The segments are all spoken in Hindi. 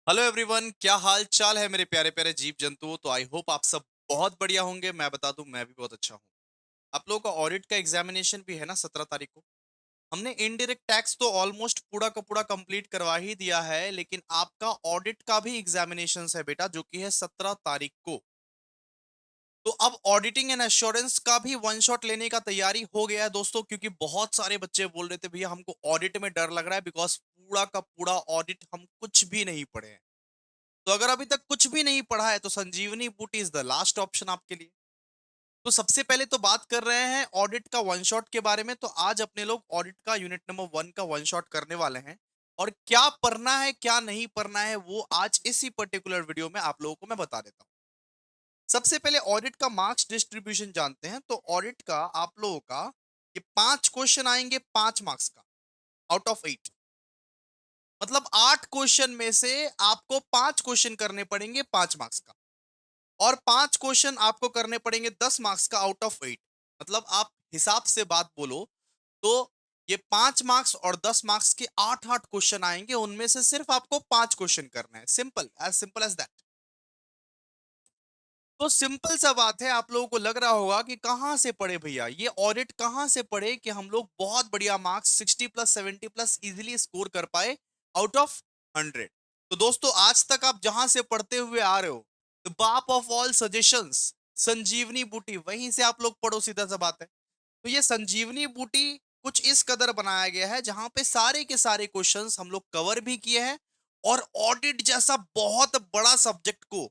हेलो एवरीवन, क्या हाल चाल है मेरे प्यारे प्यारे जीव जंतुओं। तो आई होप आप सब बहुत बढ़िया होंगे। मैं बता दूं, मैं भी बहुत अच्छा हूं। आप लोगों का ऑडिट का एग्जामिनेशन भी है ना 17 तारीख को। हमने इनडायरेक्ट टैक्स तो ऑलमोस्ट पूरा का पूरा कंप्लीट करवा ही दिया है, लेकिन आपका ऑडिट का भी एग्जामिनेशन है बेटा, जो कि है 17 तारीख को। तो अब ऑडिटिंग एंड एश्योरेंस का भी वन शॉट लेने का तैयारी हो गया है दोस्तों, क्योंकि बहुत सारे बच्चे बोल रहे थे भैया हमको ऑडिट में डर लग रहा है, बिकॉज पूरा का पूरा ऑडिट हम कुछ भी नहीं पढ़े हैं। तो अगर अभी तक कुछ भी नहीं पढ़ा है तो संजीवनी बूटी इज द लास्ट ऑप्शन आपके लिए। तो सबसे पहले तो बात कर रहे हैं ऑडिट का वन शॉट के बारे में। तो आज अपने लोग ऑडिट का यूनिट नंबर 1 का वन शॉट करने वाले हैं। और क्या पढ़ना है क्या नहीं पढ़ना है वो आज इसी पर्टिकुलर वीडियो में आप लोगों को मैं बता देता हूं। सबसे पहले ऑडिट का मार्क्स डिस्ट्रीब्यूशन जानते हैं। तो ऑडिट का आप लोगों का ये 5 क्वेश्चन आएंगे 5 मार्क्स का, आउट ऑफ 8। मतलब 8 क्वेश्चन में से आपको 5 क्वेश्चन करने पड़ेंगे 5 मार्क्स का। और 5 क्वेश्चन आपको करने पड़ेंगे 10 मार्क्स का, आउट ऑफ 8। मतलब आप हिसाब से बात बोलो तो ये 5 मार्क्स और 10 मार्क्स के 8 8 क्वेश्चन आएंगे, उनमें से सिर्फ आपको 5 क्वेश्चन करना है। Simple as that. तो सिंपल सा बात है। आप लोगों को लग रहा होगा कि कहां से पढ़े भैया, ये ऑडिट कहां से पढ़े कि हम लोग बहुत बढ़िया marks 60 plus 70 plus easily score कर पाए आउट ऑफ 100। तो दोस्तों, आज तक आप जहां से पढ़ते हुए आ रहे हो, द बाप ऑफ ऑल सजेशंस संजीवनी बूटी, वहीं से आप लोग पढ़ो। सीधा सा बात है। तो ये संजीवनी बूटी कुछ इस कदर बनाया गया है जहां पे सारे के सारे क्वेश्चंस हम लोग कवर भी किए हैं। और ऑडिट जैसा बहुत बड़ा सब्जेक्ट को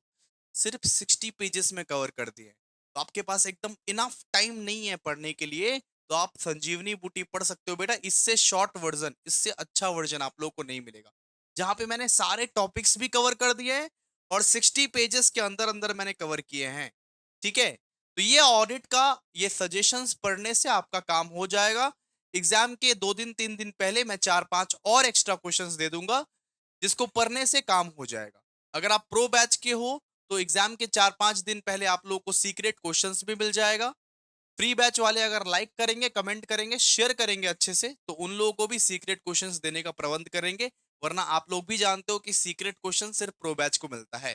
सिर्फ 60 पेजेस में कवर कर दिए। तो आपके पास एकदम इनफ टाइम नहीं है पढ़ने के लिए, तो आप संजीवनी बूटी पढ़ सकते हो बेटा। इससे शॉर्ट वर्जन, इससे अच्छा वर्जन आप लोग को नहीं मिलेगा, जहां पे मैंने सारे टॉपिक्स भी कवर कर दिए हैं और 60 पेजेस के अंदर अंदर मैंने कवर किए हैं। ठीक है। तो ये ऑडिट का ये सजेशंस पढ़ने से आपका काम हो जाएगा। एग्जाम के 2 दिन 3 दिन पहले मैं 4 5 और एक्स्ट्रा क्वेश्चंस दे दूंगा, जिसको पढ़ने से काम हो जाएगा। अगर आप प्रो बैच के हो तो एग्जाम के 4 5 दिन पहले आप लोगों को सीक्रेट क्वेश्चंस भी मिल जाएगा। फ्री बैच वाले अगर लाइक करेंगे, कमेंट करेंगे, शेयर करेंगे अच्छे से, तो उन लोगों को भी सीक्रेट क्वेश्चंस देने का प्रबंध करेंगे। वरना आप लोग भी जानते हो कि सीक्रेट क्वेश्चन सिर्फ प्रो बैच को मिलता है।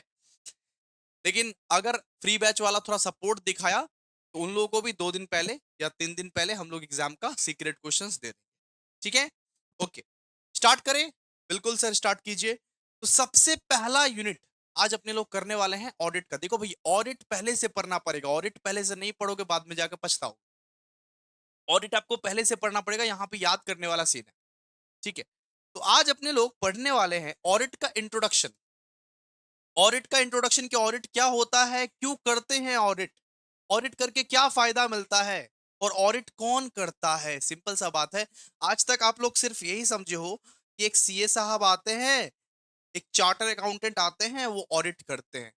लेकिन अगर फ्री बैच वाला थोड़ा सपोर्ट दिखाया तो उन लोगों को भी 2 दिन पहले या 3 दिन पहले हम लोग एग्जाम का सीक्रेट क्वेश्चंस दे देंगे। ठीक है। ओके, स्टार्ट करें। बिल्कुल सर, स्टार्ट कीजिए। तो सबसे पहला यूनिट आज अपने लोग करने वाले हैं ऑडिट का। देखो भाई, ऑडिट पहले से पढ़ना पड़ेगा। ऑडिट पहले से नहीं पढ़ोगे बाद में जाकर पछताओ। ऑडिट आपको पहले से पढ़ना पड़ेगा, यहां पे याद करने वाला सीन है। ठीक है। तो आज अपने लोग पढ़ने वाले हैं ऑडिट का इंट्रोडक्शन। ऑडिट का इंट्रोडक्शन कि ऑडिट क्या होता है, क्यों करते हैं ऑडिट, ऑडिट करके क्या फायदा मिलता है, और ऑडिट कौन करता है। सिंपल सा बात है। आज तक आप लोग सिर्फ यही समझे हो कि एक सीए साहब आते हैं, एक चार्टर अकाउंटेंट आते हैं, वो ऑडिट करते हैं।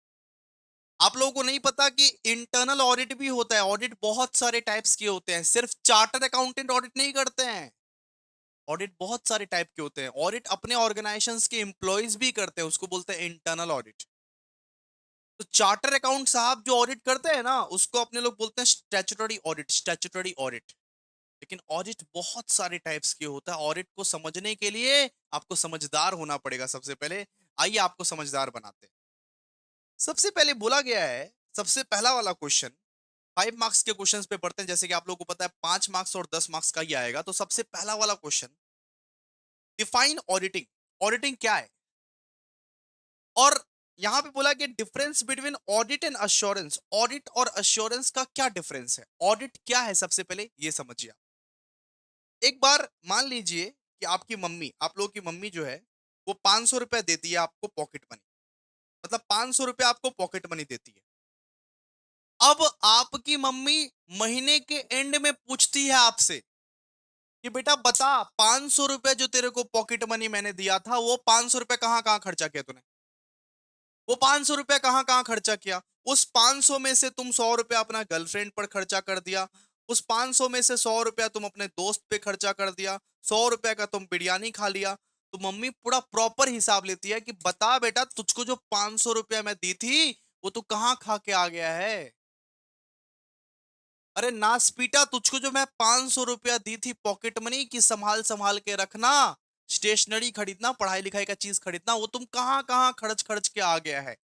आप लोगों को नहीं पता कि इंटरनल ऑडिट भी होता है। ऑडिट बहुत सारे टाइप्स के होते हैं, सिर्फ चार्टर अकाउंटेंट ऑडिट नहीं करते हैं। ऑडिट बहुत सारे टाइप के होते हैं। ऑडिट अपने ऑर्गेनाइजेशंस के एम्प्लॉयज भी करते हैं, उसको बोलते हैं इंटरनल ऑडिट। तो चार्टर अकाउंट साहब जो ऑडिट करते हैं ना, उसको अपने लोग बोलते हैं स्टैट्यूटरी ऑडिट, स्टैट्यूटरी ऑडिट। लेकिन ऑडिट बहुत सारे टाइप्स के होता है। ऑडिट को समझने के लिए आपको समझदार होना पड़ेगा सबसे पहले। आइए आपको समझदार बनाते हैं। सबसे पहले बोला गया है, सबसे पहला वाला क्वेश्चन 5 मार्क्स के क्वेश्चंस पे पढ़ते हैं। जैसे कि आप लोगों को पता है 5 मार्क्स और 10 मार्क्स का ही आएगा। तो सबसे पहला वाला क्वेश्चन, डिफाइन ऑडिटिंग। ऑडिटिंग क्या है। और यहां पे बोला कि difference between audit and assurance. Audit और अश्योरेंस का क्या डिफरेंस है, ऑडिट क्या है, सबसे पहले ये समझिए आप। एक बार मान लीजिए कि आपकी मम्मी, आप लोगों की मम्मी जो है, वो 500 रुपए देती है आपको पॉकेट मनी। मतलब 500 रुपए आपको पॉकेट मनी देती है। अब आपकी मम्मी महीने के एंड में पूछती है आपसे कि बेटा बता, 500 रुपए जो तेरे को पॉकेट मनी मैंने दिया था, वो 500 रुपए कहाँ कहाँ खर्चा किया तूने। वो 500 रुपया कहाँ कहाँ खर्चा किया। उस 500 में से तुम 100 रुपया अपना गर्लफ्रेंड पर खर्चा कर दिया। उस 500 में से 100 रुपया तुम अपने दोस्त पे खर्चा कर दिया। 100 रुपया का तुम बिरयानी खा लिया। तो मम्मी पूरा प्रॉपर हिसाब लेती है कि बता बेटा, तुझको जो 500 रुपया मैं दी थी, वो तू कहाँ खा के आ गया है। अरे नासपीटा, तुझको जो मैं 500 रुपया दी थी पॉकेट मनी की, संभाल संभाल के रखना। स्टेशनरी खरीदना, पढ़ाई लिखाई का चीज खरीदना, वो तुम कहाँ कहाँ खर्च खर्च के आ गया है।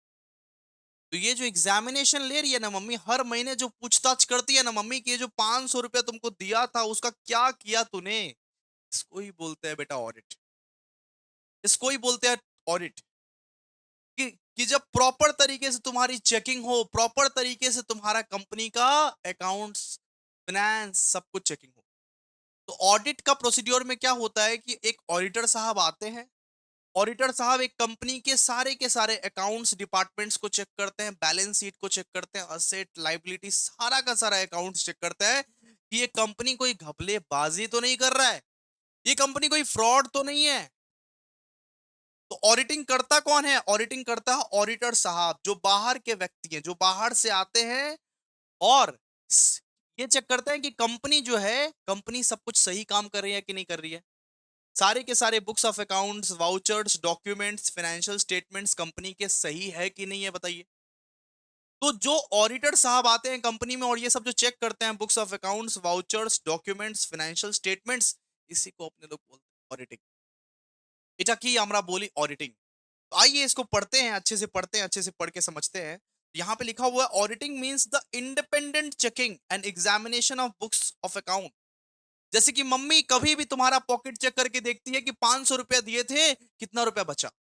तो ये जो एग्जामिनेशन ले रही है ना मम्मी, हर महीने जो पूछताछ करती है ना मम्मी कि ये जो 500 रुपया तुमको दिया था उसका क्या किया तूने, इसको ही बोलते हैं बेटा ऑडिट। इसको ही बोलते हैं ऑडिट। कि जब प्रॉपर तरीके से तुम्हारी चेकिंग हो, प्रॉपर तरीके से तुम्हारा कंपनी का अकाउंट्स, फाइनेंस, सब कुछ चेकिंग हो। तो ऑडिट का प्रोसीड्योर में क्या होता है कि एक ऑडिटर साहब आते हैं। ऑडिटर साहब एक कंपनी के सारे अकाउंट्स डिपार्टमेंट्स को चेक करते हैं, बैलेंस शीट को चेक करते हैं, असेट लाइबिलिटी सारा का सारा अकाउंट्स चेक करते हैं कि ये कंपनी कोई घपलेबाजी तो नहीं कर रहा है, ये कंपनी कोई फ्रॉड तो नहीं है। तो ऑडिटिंग करता कौन है? ऑडिटिंग करता है ऑडिटर साहब, जो बाहर के व्यक्ति हैं, जो बाहर से आते हैं और ये चेक करते हैं कि कंपनी जो है, कंपनी सब कुछ सही काम कर रही है कि नहीं कर रही है। सारे के सारे books of accounts, vouchers, documents, financial statements company के सही है कि नहीं है, बताइए। तो जो ऑडिटर साहब आते हैं कंपनी में और ये सब जो चेक करते हैं, books of accounts, vouchers, documents, financial statements, इसी को अपने लोग बोलते हैं ऑडिटिंग। এটা কি আমরা বলি ऑडिटिंग। तो आइए इसको पढ़ते हैं, अच्छे से पढ़ते हैं, अच्छे से पढ़ के समझते हैं। यहाँ पे लिखा हुआ है auditing means the independent checking and examination of books of account. जैसे कि मम्मी कभी भी तुम्हारा पॉकेट चेक करके देखती है कि 500 रुपया दिए थे, कितना रुपया बचा।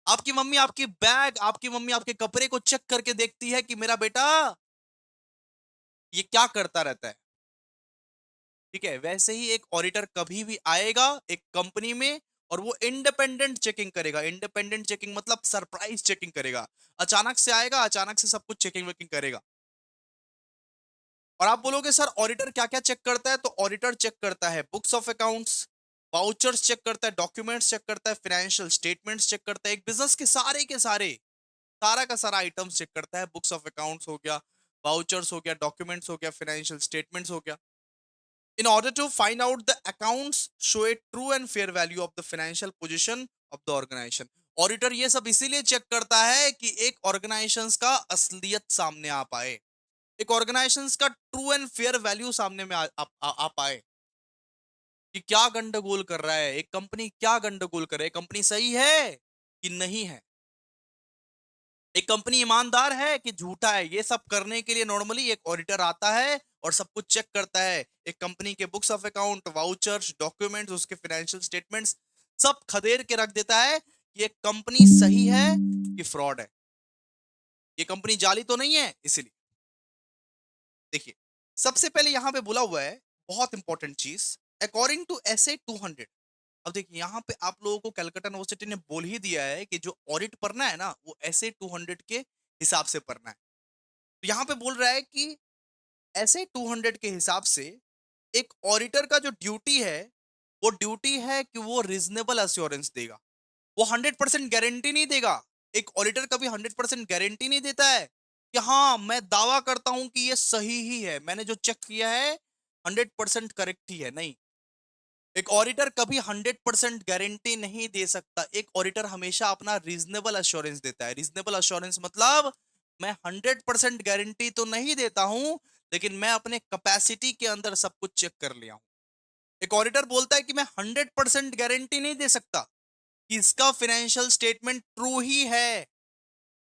आपकी मम्मी आपकी बैग, आपकी मम्मी आपके कपड़े को चेक करके देखती है कि मेरा बेटा ये क्या करता रहता है। ठीक है, वैसे ही एक ऑडिटर कभी भी आएगा एक कंपनी में और वो इंडिपेंडेंट चेकिंग करेगा। इंडिपेंडेंट चेकिंग मतलब सरप्राइज चेकिंग करेगा। अचानक से आएगा, अचानक से सब कुछ चेकिंग वेकिंग करेगा। और आप बोलोगे सर ऑडिटर क्या क्या चेक करता है? तो ऑडिटर चेक करता है books of accounts, vouchers check करता है, डॉक्यूमेंट्स चेक करता है, फाइनेंशियल स्टेटमेंट्स चेक करता है, एक बिजनेस के सारे सारा का सारा आइटम्स चेक करता है। बुक्स ऑफ अकाउंट्स हो गया, वाउचर्स हो गया, डॉक्यूमेंट्स हो गया, फाइनेंशियल स्टेटमेंट्स हो गया। In order to find out the accounts show a true and fair value of the financial position of the organization। Auditor ये सब इसीलिए चेक करता है कि एक ऑर्गेनाइजेशन का असलियत सामने आ पाए, एक ऑर्गेनाइजेशन का ट्रू एंड फेयर वैल्यू सामने में आ पाए कि क्या गंडगोल कर रहा है एक कंपनी, क्या गंडगोल कर रहा है कंपनी, सही है कि नहीं है, एक कंपनी ईमानदार है कि झूठा है। ये सब करने के लिए नॉर्मली एक ऑडिटर आता है और सब कुछ चेक करता है। एक कंपनी के books of account, vouchers, documents, उसके फाइनेंशियल स्टेटमेंट्स सब खदेड़ के रख देता है कि ये कंपनी सही है कि फ्रॉड है, ये कंपनी जाली तो नहीं है। इसीलिए देखिए, सबसे पहले यहां पे बोला हुआ है बहुत इंपॉर्टेंट चीज, अकॉर्डिंग टू एस ए 200। अब देखिए यहाँ पे आप लोगों को कलकत्ता यूनिवर्सिटी ने बोल ही दिया है कि जो ऑडिट पढ़ना है ना वो ऐसे 200 के हिसाब से पढ़ना है। तो यहाँ पे बोल रहा है कि ऐसे 200 के हिसाब से एक ऑडिटर का जो ड्यूटी है, वो ड्यूटी है कि वो रीजनेबल अश्योरेंस देगा। वो 100% गारंटी नहीं देगा। एक ऑडिटर कभी 100% गारंटी नहीं देता है कि हाँ मैं दावा करता हूं कि ये सही ही है, मैंने जो चेक किया है 100% करेक्ट ही है, नहीं। एक ऑडिटर कभी 100% गारंटी नहीं दे सकता। एक ऑडिटर हमेशा अपना रीजनेबल अश्योरेंस देता है। रीजनेबल अश्योरेंस मतलब मैं 100% गारंटी तो नहीं देता हूं, लेकिन मैं अपने कैपेसिटी के अंदर सब कुछ चेक कर लिया हूं। एक ऑडिटर बोलता है कि मैं 100% गारंटी नहीं दे सकता कि इसका फाइनेंशियल स्टेटमेंट ट्रू ही है,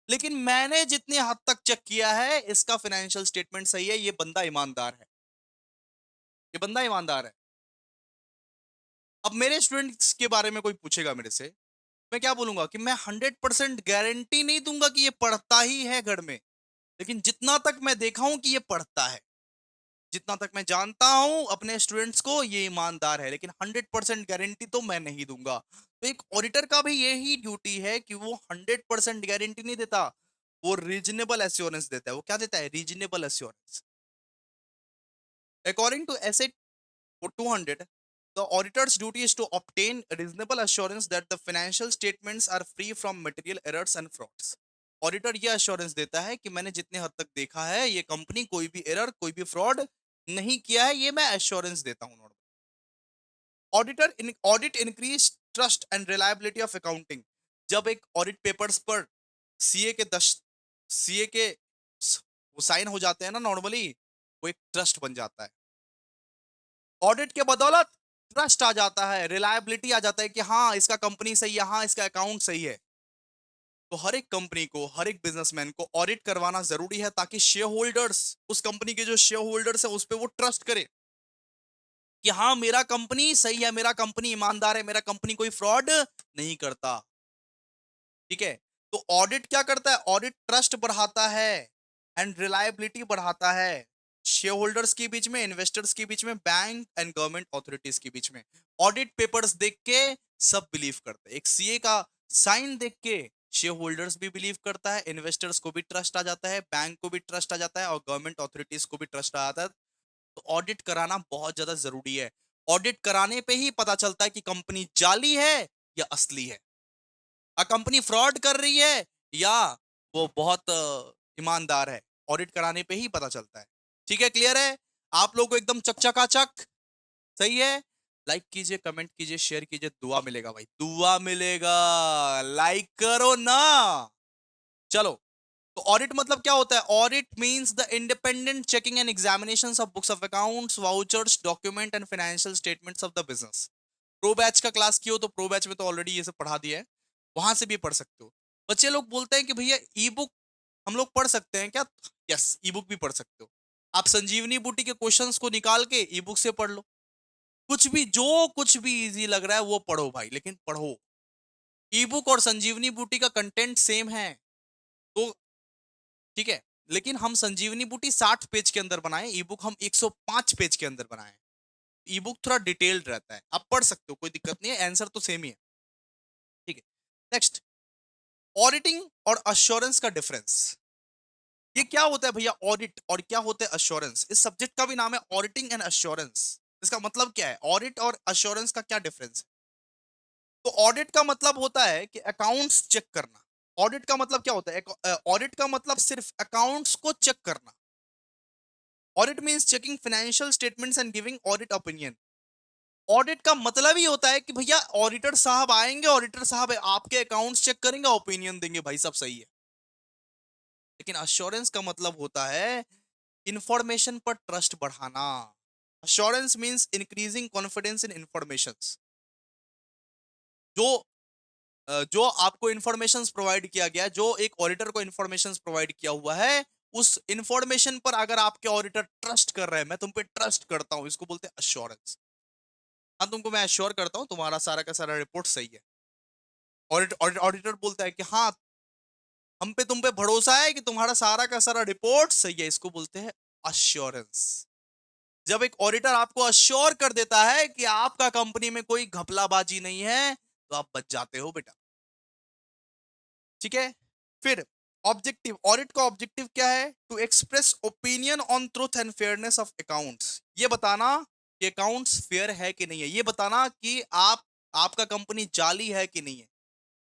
लेकिन मैंने जितनी हद तक चेक किया है इसका फाइनेंशियल स्टेटमेंट सही है, ये बंदा ईमानदार है, ये बंदा ईमानदार है। अब मेरे स्टूडेंट्स के बारे में कोई पूछेगा मेरे से, मैं क्या बोलूंगा कि मैं 100% गारंटी नहीं दूंगा कि ये पढ़ता ही है घर में, लेकिन जितना तक मैं देखा हूं कि ये पढ़ता है, जितना तक मैं जानता हूं अपने स्टूडेंट्स को, ये ईमानदार है, लेकिन 100% गारंटी तो मैं नहीं दूंगा। तो एक ऑडिटर का भी यही ड्यूटी है कि वो 100% गारंटी नहीं देता, वो रीजनेबल एश्योरेंस देता है। वो क्या देता है? Reasonable assurance. According to S for 200, the auditor's duty is to obtain reasonable assurance that the financial statements are free from material errors and frauds। Auditor ये अश्योरेंस देता है कि मैंने जितने हद तक देखा है ये कंपनी कोई भी एरर, कोई भी फ्रॉड नहीं किया है, ये मैं एश्योरेंस देता हूं। Auditor in audit increase trust and reliability of accounting. जब एक ऑडिट पेपर्स पर सीए के दश सीए के वो साइन हो जाते हैं ना नॉर्मली, वो एक ट्रस्ट बन जाता है। ऑडिट के बदौलत ट्रस्ट आ जाता है, रिलायबिलिटी आ जाता है कि हाँ इसका कंपनी सही है, हाँ इसका अकाउंट सही है। तो हर एक कंपनी को, हर एक बिजनेसमैन को ऑडिट करवाना जरूरी है ताकि शेयर होल्डर्स, उस कंपनी के जो शेयर होल्डर्स है उस पर वो ट्रस्ट करे कि हाँ मेरा कंपनी सही है, मेरा कंपनी ईमानदार है, मेरा कंपनी कोई फ्रॉड नहीं करता। ठीक है। तो ऑडिट क्या करता है? ऑडिट ट्रस्ट बढ़ाता है एंड रिलायबिलिटी बढ़ाता है शेयर होल्डर्स के बीच में, इन्वेस्टर्स के बीच में, बैंक एंड गवर्नमेंट अथॉरिटीज के बीच में। ऑडिट पेपर्स देख के सब बिलीव करते हैं, एक सीए का साइन देख के शेयर होल्डर्स भी बिलीव करता है, इन्वेस्टर्स को भी ट्रस्ट आ जाता है, बैंक को भी ट्रस्ट आ जाता है और गवर्नमेंट अथॉरिटीज को भी ट्रस्ट आ जाता है। तो ऑडिट कराना बहुत ज्यादा जरूरी है। ऑडिट कराने पे ही पता चलता है कि कंपनी जाली है या असली है, कंपनी फ्रॉड कर रही है या वो बहुत ईमानदार है। ऑडिट कराने पे ही पता चलता है। ठीक है, क्लियर है? आप लोगों को एकदम चकचकाचक सही है। लाइक कीजिए, कमेंट कीजिए, शेयर कीजिए, दुआ मिलेगा भाई, दुआ मिलेगा। लाइक करो ना। चलो, तो ऑडिट मतलब क्या होता है? Audit means the independent checking and examinations of books of accounts, vouchers, document and financial statements of the business. Pro batch का क्लास की हो तो प्रो बैच में तो ऑलरेडी ये सब पढ़ा दिया है, वहां से भी पढ़ सकते हो। बच्चे लोग बोलते हैं कि भैया ई बुक हम लोग पढ़ सकते हैं क्या? यस, ई बुक भी पढ़ सकते हो। आप संजीवनी बूटी के क्वेश्चंस को निकाल के ई बुक से पढ़ लो। कुछ भी, जो कुछ भी इजी लग रहा है वो पढ़ो भाई, लेकिन पढ़ो। ई बुक और संजीवनी बूटी का कंटेंट सेम है, तो ठीक है। लेकिन हम संजीवनी बूटी 60 पेज के अंदर बनाए, ई बुक हम 105 पेज के अंदर बनाए। ई बुक थोड़ा डिटेल्ड रहता है, आप पढ़ सकते हो, कोई दिक्कत नहीं है, आंसर तो सेम ही है। ठीक है। नेक्स्ट, ऑडिटिंग और अश्योरेंस का डिफरेंस। ये क्या होता है भैया ऑडिट और क्या होता है अश्योरेंस? इस सब्जेक्ट का भी नाम है ऑडिटिंग एंड अश्योरेंस। इसका मतलब क्या है? ऑडिट और अश्योरेंस का क्या डिफरेंस है? तो ऑडिट का मतलब होता है कि अकाउंट्स चेक करना। ऑडिट का मतलब क्या होता है? ऑडिट का मतलब सिर्फ अकाउंट्स को चेक करना। Audit means checking financial statements and giving audit opinion. Audit का मतलब ही होता है कि भैया ऑडिटर साहब आएंगे, ऑडिटर साहब आपके अकाउंट्स चेक करेंगे, ओपिनियन देंगे भाई सब सही है। लेकिन अश्योरेंस का मतलब होता है इंफॉर्मेशन पर ट्रस्ट बढ़ाना। Assurance means increasing confidence in information. जो जो आपको इंफॉर्मेशन प्रोवाइड किया गया, जो एक ऑडिटर को इंफॉर्मेशन प्रोवाइड किया हुआ है, उस इंफॉर्मेशन पर अगर आपके ऑडिटर ट्रस्ट कर रहे हैं, मैं तुम पे ट्रस्ट करता हूं, इसको बोलते हैं अश्योरेंस। हाँ, तुमको मैं अश्योर करता हूँ तुम्हारा सारा का सारा रिपोर्ट सही है। ऑडिटर बोलता है कि हाँ हम पे, तुम पे भरोसा है कि तुम्हारा सारा का सारा रिपोर्ट सही है, इसको बोलते हैं अश्योरेंस। जब एक ऑडिटर आपको अश्योर कर देता है कि आपका कंपनी में कोई घपलाबाजी नहीं है, तो आप बच जाते हो बेटा। ठीक है। फिर ऑब्जेक्टिव, ऑडिट का ऑब्जेक्टिव क्या है? To express opinion on truth and fairness of accounts. ये बताना कि अकाउंट्स फेयर है कि नहीं है, ये बताना कि आपका कंपनी जाली है कि नहीं है।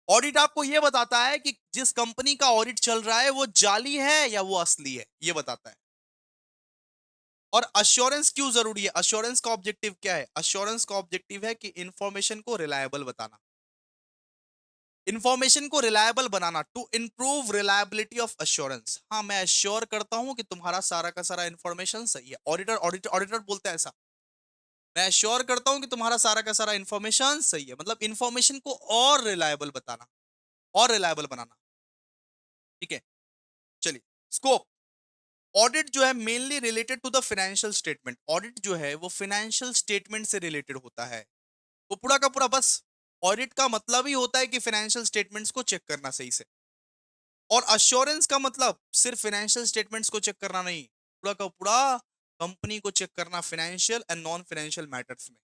ऑडिट आपको यह बताता है कि जिस कंपनी का ऑडिट चल रहा है वो जाली है या वो असली है, ये बताता है। और अश्योरेंस क्यों जरूरी है? अश्योरेंस का ऑब्जेक्टिव क्या है? अश्योरेंस का ऑब्जेक्टिव है कि इंफॉर्मेशन को रिलायबल बताना, इंफॉर्मेशन को रिलायबल बनाना, to improve reliability of assurance. हाँ, मैं अश्योर करता हूं कि तुम्हारा सारा का सारा इंफॉर्मेशन सही है। ऑडिटर बोलता है ऐसा, मैं अश्योर करता हूं कि तुम्हारा सारा का सारा इंफॉर्मेशन सही है, मतलब इंफॉर्मेशन को और रिलायबल बताना, और रिलायबल बनाना। ठीक है। चलिए, स्कोप। ऑडिट जो है mainly related to the financial statement. Audit जो है वो फाइनेंशियल स्टेटमेंट से रिलेटेड होता है, वो पूरा का पूरा बस ऑडिट का मतलब ही होता है कि फाइनेंशियल स्टेटमेंट्स को चेक करना सही से। और अश्योरेंस का मतलब सिर्फ फाइनेंशियल स्टेटमेंट्स को चेक करना नहीं, पूरा का पूरा कंपनी को चेक करना, financial and non financial matters में।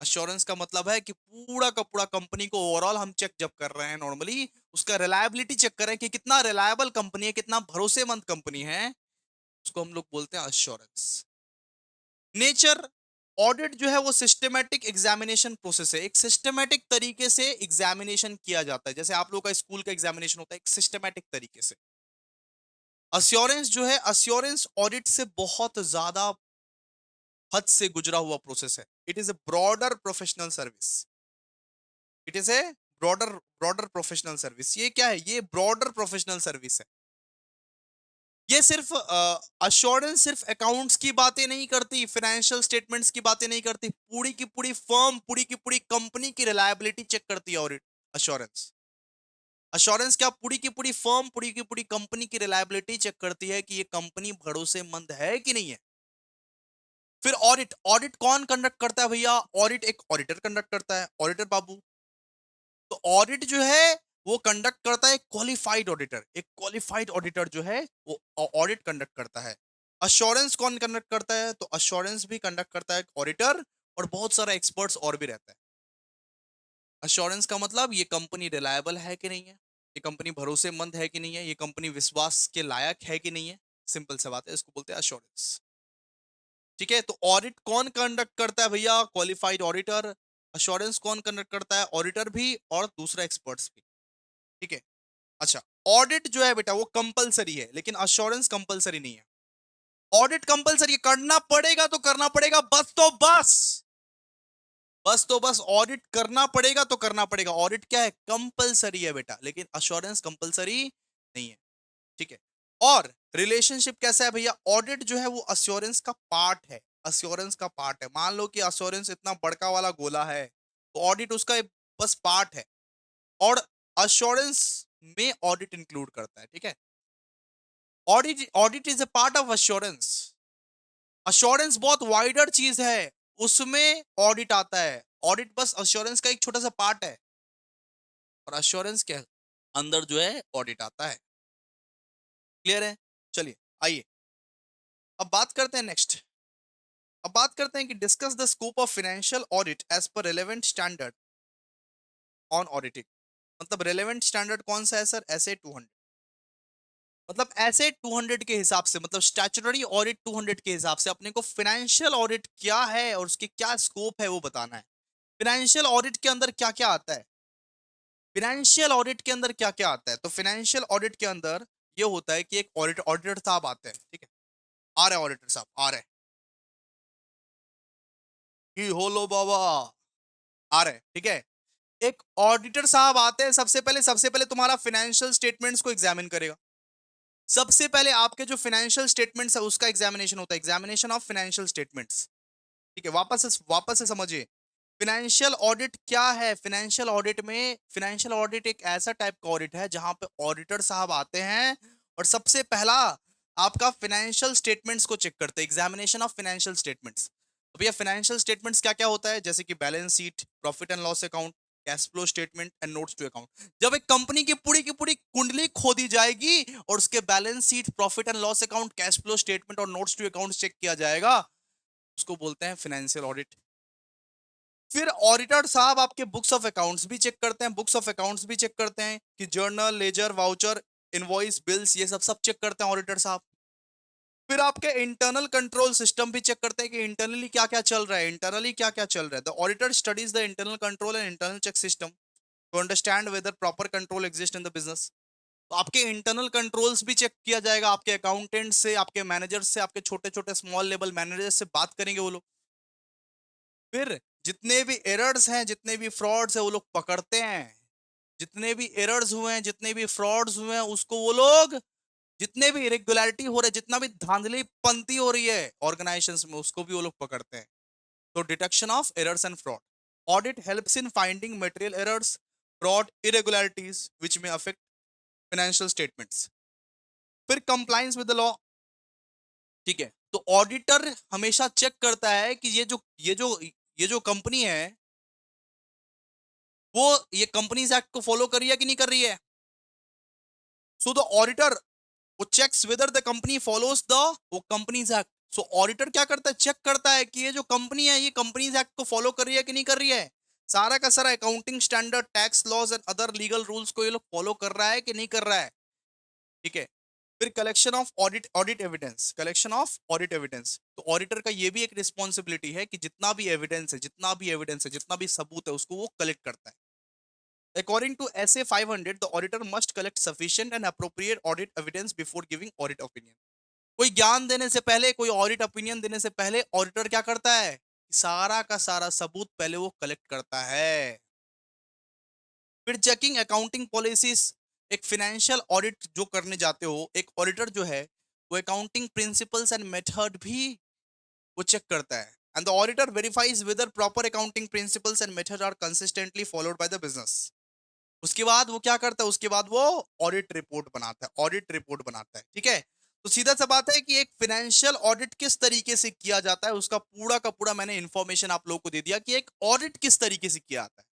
अश्योरेंस का मतलब है कि पूरा का पूरा कंपनी को ओवरऑल हम चेक जब कर रहे हैं, नॉर्मली उसका रिलायबिलिटी चेक कर रहे हैं कि कितना रिलायबल कंपनी है, कितना भरोसेमंद कंपनी है, उसको हम लोग बोलते हैं अश्योरेंस। नेचर, ऑडिट जो है वो सिस्टमैटिक एग्जामिनेशन प्रोसेस है, एक सिस्टमैटिक तरीके से एग्जामिनेशन किया जाता है, जैसे आप लोगों का स्कूल का एग्जामिनेशन होता है एक सिस्टमैटिक तरीके से। अश्योरेंस जो है, अश्योरेंस ऑडिट से बहुत ज्यादा हद से गुजरा हुआ प्रोसेस है। It is a broader professional service. It is a broader broader professional service. ये क्या है? ये ब्रॉडर प्रोफेशनल सर्विस है। ये सिर्फ अश्योरेंस सिर्फ अकाउंट्स की बातें नहीं करती, फाइनेंशियल स्टेटमेंट्स की बातें नहीं करती, पूरी की पूरी फर्म, पूरी की पूरी कंपनी की रिलायबिलिटी चेक करती है ऑडिट। अश्योरेंस अश्योरेंस क्या, पूरी की पूरी फर्म, पूरी की पूरी कंपनी की रिलायबिलिटी चेक करती है कि ये कंपनी भरोसेमंद है कि नहीं है। फिर ऑडिट, ऑडिट कौन कंडक्ट करता है भैया? ऑडिट एक ऑडिटर कंडक्ट करता है, ऑडिटर बाबू। तो ऑडिट जो है वो कंडक्ट करता है क्वालिफाइड ऑडिटर, एक क्वालिफाइड ऑडिटर जो है वो ऑडिट कंडक्ट करता है। अश्योरेंस कौन कंडक्ट करता है? तो अश्योरेंस भी कंडक्ट करता है ऑडिटर, और बहुत सारा एक्सपर्ट्स और भी रहता है। अश्योरेंस का मतलब ये कंपनी रिलायबल है कि नहीं है, ये कंपनी भरोसेमंद है कि नहीं है, ये कंपनी विश्वास के लायक है कि नहीं है। सिंपल सा बात है, इसको बोलते हैं अश्योरेंस। ठीक है, तो ऑडिट कौन कंडक्ट करता है भैया? Qualified auditor. अश्योरेंस कौन कंडक्ट करता है? ऑडिटर भी और दूसरा एक्सपर्ट्स भी। ठीक है। अच्छा, ऑडिट जो है बेटा वो कंपलसरी है, लेकिन अश्योरेंस कंपलसरी नहीं है। ऑडिट कंपलसरी करना पड़ेगा तो करना पड़ेगा, बस तो बस, बस तो बस ऑडिट करना पड़ेगा तो करना पड़ेगा। ऑडिट क्या है? कंपलसरी है बेटा, लेकिन अश्योरेंस कंपलसरी नहीं है। ठीक है। और रिलेशनशिप कैसा है भैया? ऑडिट जो है वो अश्योरेंस का पार्ट है, अश्योरेंस का पार्ट है। मान लो कि अश्योरेंस इतना बड़का वाला गोला है, तो ऑडिट उसका एक बस पार्ट है। और अश्योरेंस में ऑडिट इंक्लूड करता है। ठीक है, audit is a part of assurance. Assurance बहुत वाइडर चीज है, उसमें ऑडिट आता है। ऑडिट बस अश्योरेंस का एक छोटा सा पार्ट है, और अश्योरेंस के अंदर जो है ऑडिट आता है। क्लियर है? चलिए आइए, अब बात करते हैं नेक्स्ट। अब बात करते हैं कि discuss the scope of financial audit as per relevant standard on auditing. मतलब रेलेवेंट स्टैंडर्ड कौन सा है सर? एसए 200। मतलब एसए 200 के हिसाब से, मतलब स्टैट्यूटरी ऑडिट 200 के हिसाब से अपने को फाइनेंशियल ऑडिट क्या है और उसके क्या स्कोप है वो बताना है। फाइनेंशियल ऑडिट के अंदर क्या क्या आता है? फाइनेंशियल ऑडिट के अंदर क्या क्या आता है? तो फाइनेंशियल ऑडिट के अंदर ये होता है कि एक ऑडिटर साहब आते हैं। ठीक है, आ रहे ऑडिटर साहब, आ रहे ही हो लो बाबा, आ रहे। ठीक है, एक ऑडिटर साहब आते हैं, सबसे पहले तुम्हारा फाइनेंशियल स्टेटमेंट्स को एग्जामिन करेगा। सबसे पहले आपके जो फाइनेंशियल स्टेटमेंट्स है उसका एग्जामिनेशन होता है, एग्जामिनेशन ऑफ फाइनेंशियल स्टेटमेंट्स। ठीक है, वापस से समझिए, फाइनेंशियल ऑडिट क्या है। फाइनेंशियल ऑडिट में, फाइनेंशियल ऑडिट एक ऐसा टाइप का ऑडिट है जहां पे ऑडिटर साहब आते हैं और सबसे पहला आपका फाइनेंशियल स्टेटमेंट्स को चेक करते हैं, एग्जामिनेशन ऑफ फाइनेंशियल स्टेटमेंट्स। तो भैया फाइनेंशियल स्टेटमेंट्स क्या क्या होता है? जैसे कि balance sheet, profit and loss account, cash flow statement and notes to account. जब एक कंपनी की पूरी कुंडली खोदी जाएगी और उसके balance sheet, profit and loss account, cash flow statement और नोट्स टू अकाउंट चेक किया जाएगा, उसको बोलते हैं फाइनेंशियल ऑडिट। फिर ऑडिटर साहब आपके बुक्स ऑफ अकाउंट्स भी चेक करते हैं, बुक्स ऑफ अकाउंट्स भी चेक करते हैं कि journal, ledger, voucher, invoice, bills, ये सब सब चेक करते हैं ऑडिटर साहब। फिर आपके इंटरनल कंट्रोल सिस्टम भी चेक करते हैं कि इंटरनली क्या क्या चल रहा है, इंटरनली क्या क्या चल रहा है। The auditor studies the internal control and internal check system to understand whether proper control exist in the business. तो आपके इंटरनल कंट्रोल्स भी चेक किया जाएगा, आपके अकाउंटेंट से, आपके मैनेजर से, आपके छोटे छोटे स्मॉल लेवल मैनेजर से बात करेंगे वो लोग। फिर जितने भी एरर्स हैं, जितने भी फ्रॉड्स हैं, वो लोग पकड़ते हैं। जितने भी एरर्स हुए हैं, जितने भी फ्रॉड्स हुए हैं, उसको वो लोग, जितने भी इरेगुलरिटी हो रहे हैं, जितना भी धांधली पंती हो रही है ऑर्गेनाइजेशंस में, उसको भी वो लोग पकड़ते हैं। तो detection of errors and fraud, audit helps in finding material errors, fraud, irregularities which में अफेक्ट फाइनेंशियल स्टेटमेंट्स। फिर कंप्लायंस विद द लॉ। ठीक है, तो ऑडिटर हमेशा चेक करता है कि ये जो कंपनी है वो ये कंपनीज एक्ट को फॉलो कर रही है कि नहीं कर रही है। सो द ऑडिटर वो checks whether the company follows the वो कंपनीज एक्ट। सो ऑडिटर क्या करता है? चेक करता है कि ये जो कंपनी है ये कंपनीज एक्ट को फॉलो कर रही है कि नहीं कर रही है। सारा का सारा accounting standard, tax laws and other legal rules को ये लोग फॉलो कर रहा है कि नहीं कर रहा है। ठीक है, फिर collection of audit evidence, collection of audit evidence. तो ऑडिटर का ये भी एक रिस्पॉन्सिबिलिटी है कि जितना भी एविडेंस है, जितना भी सबूत है, उसको वो कलेक्ट करता है। According to SA 500, the auditor must collect sufficient and appropriate audit evidence before giving audit opinion. कोई ज्ञान देने से पहले, कोई ऑडिट ओपिनियन देने से पहले ऑडिटर क्या करता है? सारा का सारा सबूत पहले वो कलेक्ट करता है। फिर चेकिंग अकाउंटिंग पॉलिसीज, एक फाइनेंशियल ऑडिट जो करने जाते हो, एक ऑडिटर जो है वो अकाउंटिंग प्रिंसिपल्स एंड मेथड भी वो चेक करता है। And the auditor verifies whether proper accounting principles and method are consistently followed by the business. उसके बाद वो क्या करता है, उसके बाद वो ऑडिट रिपोर्ट बनाता है, ऑडिट रिपोर्ट बनाता है, ठीक है। तो सीधा सा बात है कि एक फाइनेंशियल ऑडिट किस तरीके से किया जाता है, उसका पूरा का पूरा मैंने इंफॉर्मेशन आप लोगों को दे दिया कि एक ऑडिट किस तरीके से किया जाता है।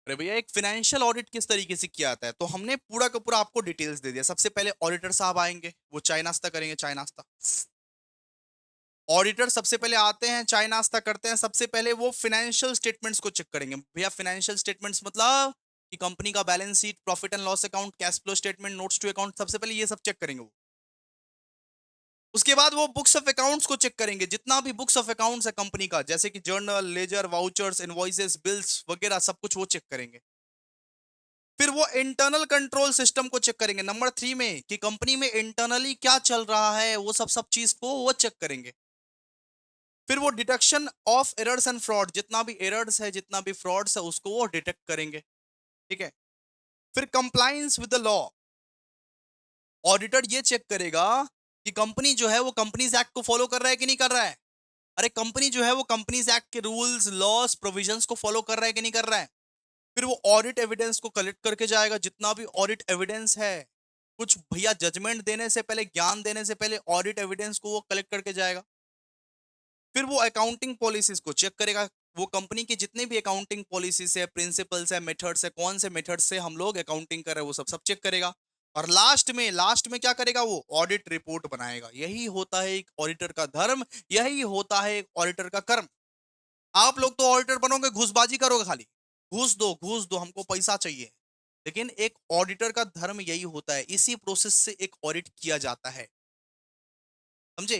अरे भैया एक फाइनेंशियल ऑडिट किस तरीके से किया जाता है, तो हमने पूरा का पूरा आपको डिटेल्स दे दिया। सबसे पहले ऑडिटर साहब आएंगे, वो चाय नाश्ता करेंगे, चाय नाश्ता। ऑडिटर सबसे पहले आते हैं, चाय नाश्ता करते हैं, सबसे पहले वो फाइनेंशियल स्टेटमेंट्स को चेक करेंगे। भैया फाइनेंशियल स्टेटमेंट्स मतलब कि कंपनी का balance sheet, profit and loss account, cash flow statement, notes to account, सबसे पहले ये सब चेक करेंगे वो। उसके बाद वो बुक्स ऑफ अकाउंट्स को चेक करेंगे, जितना भी बुक्स ऑफ अकाउंट्स है कंपनी का, जैसे कि journal, ledger, vouchers, invoices, bills वगैरह सब कुछ वो चेक करेंगे। फिर वो इंटरनल कंट्रोल सिस्टम को चेक करेंगे नंबर 3 में, कि कंपनी में इंटरनली क्या चल रहा है, वो सब सब चीज को वो चेक करेंगे। फिर वो detection of errors and fraud, जितना भी एरर्स है, जितना भी फ्रॉड्स है, उसको वो डिटेक्ट करेंगे, ठीक है। फिर compliance with the law, auditor ये चेक करेगा कि कंपनी जो है वो कंपनीज एक्ट को फॉलो कर रहा है कि नहीं कर रहा है। अरे कंपनी जो है वो कंपनीज एक्ट के रूल्स, लॉस, प्रोविजंस को फॉलो कर रहा है कि नहीं कर रहा है। फिर वो ऑडिट एविडेंस को कलेक्ट करके जाएगा, जितना भी ऑडिट एविडेंस है। कुछ भैया जजमेंट देने से पहले, ज्ञान देने से पहले ऑडिट एविडेंस को वो कलेक्ट करके जाएगा। फिर वो अकाउंटिंग पॉलिसीज को चेक करेगा, वो कंपनी की जितनी भी अकाउंटिंग पॉलिसीज है, प्रिंसिपल्स है, मेथड्स है, कौन से मेथड से हम लोग अकाउंटिंग कर रहे हैं, वो सब सब चेक करेगा। और लास्ट में क्या करेगा, वो ऑडिट रिपोर्ट बनाएगा। यही होता है एक ऑडिटर का धर्म, यही होता है एक ऑडिटर का कर्म। आप लोग तो ऑडिटर बनोगे, घूसबाजी करोगे, खाली घूस दो हमको पैसा चाहिए। लेकिन एक ऑडिटर का धर्म यही होता है, इसी प्रोसेस से एक ऑडिट किया जाता है, समझे।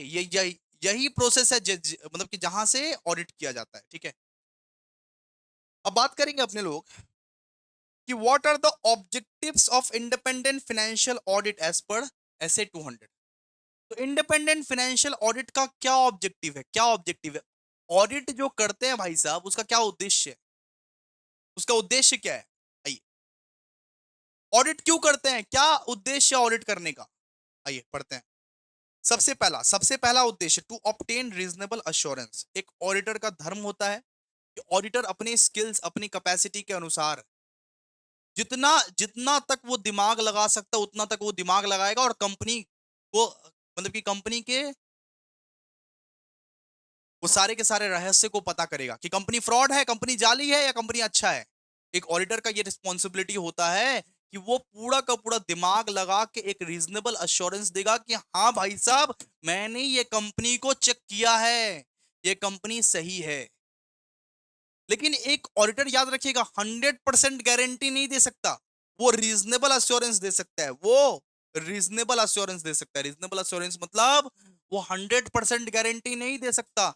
यही प्रोसेस है मतलब कि जहां से ऑडिट किया जाता है, ठीक है। अब बात करेंगे अपने लोग कि what are the objectives of independent financial audit as per SA 200। तो इंडिपेंडेंट फाइनेंशियल ऑडिट का क्या ऑब्जेक्टिव है, क्या ऑब्जेक्टिव है। ऑडिट जो करते हैं भाई साहब, उसका क्या उद्देश्य है, उसका उद्देश्य क्या है। आइए, ऑडिट क्यों करते हैं, क्या उद्देश्य ऑडिट करने का, आइए पढ़ते हैं। सबसे पहला उद्देश्य, टू ऑब्टेन रीजनेबल अश्योरेंस। एक ऑडिटर का धर्म होता है कि ऑडिटर अपनी स्किल्स, अपनी कैपेसिटी के अनुसार जितना जितना तक वो दिमाग लगा सकता है, उतना तक वो दिमाग लगाएगा, और कंपनी को, मतलब कि कंपनी के वो सारे के सारे रहस्य को पता करेगा कि कंपनी फ्रॉड है, कंपनी जाली है, या कंपनी अच्छा है। एक ऑडिटर का ये रिस्पॉन्सिबिलिटी होता है कि वो पूरा का पूरा दिमाग लगा के एक रीजनेबल अश्योरेंस देगा कि हाँ भाई साहब, मैंने ये कंपनी को चेक किया है, ये कंपनी सही है। लेकिन एक ऑडिटर, याद रखिएगा, 100% गारंटी नहीं दे सकता, वो रीजनेबल अश्योरेंस दे सकता है, वो रीजनेबल अश्योरेंस दे सकता है। रीजनेबल अश्योरेंस मतलब वो 100% गारंटी नहीं दे सकता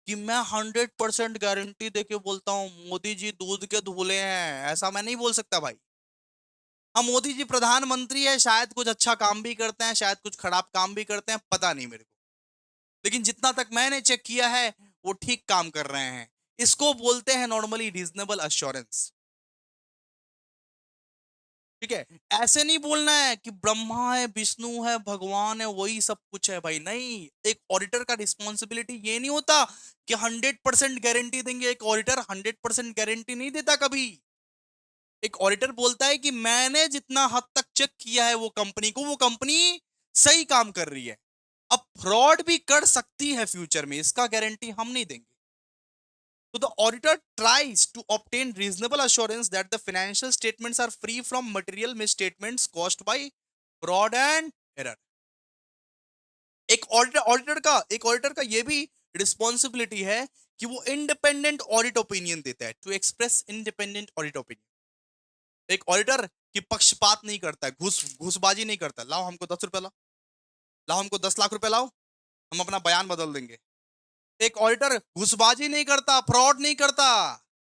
कि मैं 100% गारंटी देके बोलता हूं मोदी जी दूध के धूले हैं, ऐसा मैं नहीं बोल सकता भाई। हाँ, मोदी जी प्रधानमंत्री है, शायद कुछ अच्छा काम भी करते हैं, शायद कुछ खराब काम भी करते हैं, पता नहीं मेरे को। लेकिन जितना तक मैंने चेक किया है, वो ठीक काम कर रहे हैं। इसको बोलते हैं नॉर्मली रीजनेबल अश्योरेंस, ठीक है। ऐसे नहीं बोलना है कि ब्रह्मा है, विष्णु है, भगवान है, वही सब कुछ है भाई, नहीं। एक ऑडिटर का रिस्पॉन्सिबिलिटी ये नहीं होता कि 100% गारंटी देंगे। एक ऑडिटर 100% गारंटी नहीं देता कभी। एक ऑडिटर बोलता है कि मैंने जितना हद तक चेक किया है वो कंपनी को, वो कंपनी सही काम कर रही है। अब फ्रॉड भी कर सकती है फ्यूचर में, इसका गारंटी हम नहीं देंगे। So the auditor tries to obtain reasonable assurance that the financial statements are free from material misstatements caused by fraud and error. एक ऑडिटर का ये भी रिस्पॉन्सिबिलिटी है कि वो इंडिपेंडेंट ऑडिट ओपिनियन देता है, to express independent audit opinion. एक ऑडिटर की पक्षपात नहीं करता है, घूसबाजी नहीं करता, लाओ हमको 10 रुपए लाओ, लाओ हमको 10 लाख रुपए लाओ, हम अपना बयान बदल देंगे। एक ऑडिटर घुसबाजी नहीं करता, फ्रॉड नहीं करता।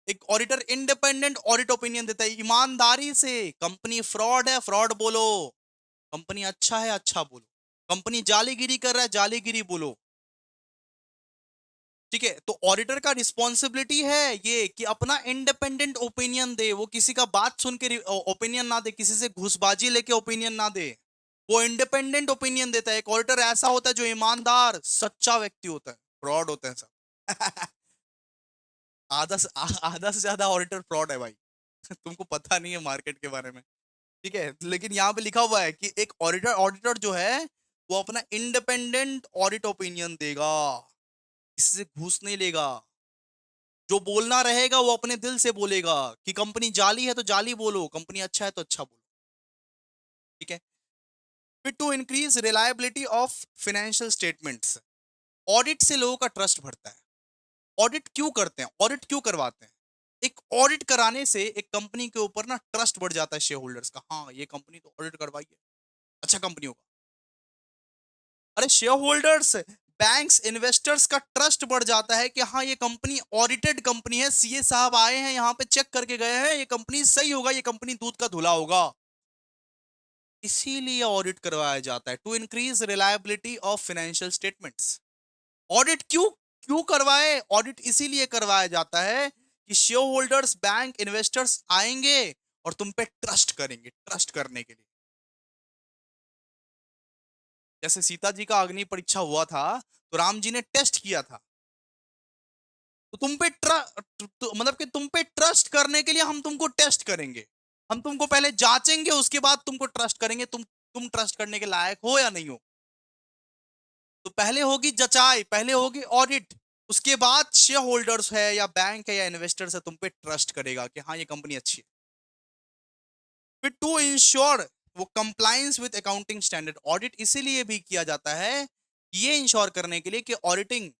एक ऑडिटर इंडिपेंडेंट ऑडिट ओपिनियन देता है, ईमानदारी से। कंपनी फ्रॉड है, फ्रॉड बोलो। कंपनी अच्छा है, अच्छा बोलो। कंपनी जालीगिरी कर रहा है, जालीगिरी बोलो, ठीक है। तो ऑडिटर का रिस्पॉन्सिबिलिटी है ये कि अपना इंडिपेंडेंट ओपिनियन दे, वो किसी का बात सुन के ओपिनियन ना दे, किसी से घुसबाजी लेके ओपिनियन ना दे। वो इंडिपेंडेंट ओपिनियन देता है। एक ऑडिटर ऐसा होता है जो ईमानदार सच्चा व्यक्ति होता है, फ्रॉड होते हैं सब। आधा से ज्यादा ऑडिटर फ्रॉड है भाई। तुमको पता नहीं है मार्केट के बारे में, ठीक है। लेकिन यहाँ पे लिखा हुआ है कि एक ऑडिटर ऑडिटर जो है वो अपना इंडिपेंडेंट ऑडिट ओपिनियन देगा, इससे घूस नहीं लेगा। जो बोलना रहेगा वो अपने दिल से बोलेगा कि कंपनी जाली है तो जाली बोलो, कंपनी अच्छा है तो अच्छा बोलो, ठीक है। फिर to increase reliability of financial statements, audit से लोगों का ट्रस्ट बढ़ता है। ऑडिट क्यों करते हैं, ऑडिट क्यों करवाते हैं? एक ऑडिट कराने से एक कंपनी के ऊपर ना ट्रस्ट बढ़ जाता है शेयर होल्डर्स का, हाँ ये कंपनी तो ऑडिट करवाई है, अच्छा कंपनी होगा। अरे शेयर होल्डर्स, बैंक्स, इन्वेस्टर्स का ट्रस्ट बढ़ जाता है कि हाँ ये कंपनी ऑडिटेड कंपनी है, सीए साहब आए हैं यहाँ पे चेक करके गए हैं, ये कंपनी सही होगा, ये कंपनी दूध का धुला होगा। इसीलिए ऑडिट करवाया जाता है, to increase reliability of financial statements. Audit क्यों क्यों करवाए, ऑडिट इसीलिए करवाया जाता है कि शेयर होल्डर्स, बैंक, इन्वेस्टर्स आएंगे और तुम पे ट्रस्ट करेंगे, ट्रस्ट करने के लिए। जैसे सीता जी का अग्नि परीक्षा हुआ था तो राम जी ने टेस्ट किया था, तो तुम पे मतलब कि तुम पे ट्रस्ट करने के लिए हम तुमको टेस्ट करेंगे, हम तुमको पहले जांचेंगे, उसके बाद तुमको ट्रस्ट करेंगे, तुम ट्रस्ट करने के लायक हो या नहीं हो। तो पहले होगी जचाई, पहले होगी ऑडिट, उसके बाद शेयर होल्डर्स है या बैंक है या इन्वेस्टर्स है तुम पे ट्रस्ट करेगा कि हाँ ये कंपनी अच्छी है। फिर टू इंश्योर वो compliance with accounting standard, audit इसीलिए भी किया जाता है ये इंश्योर करने के लिए कि ऑडिटिंग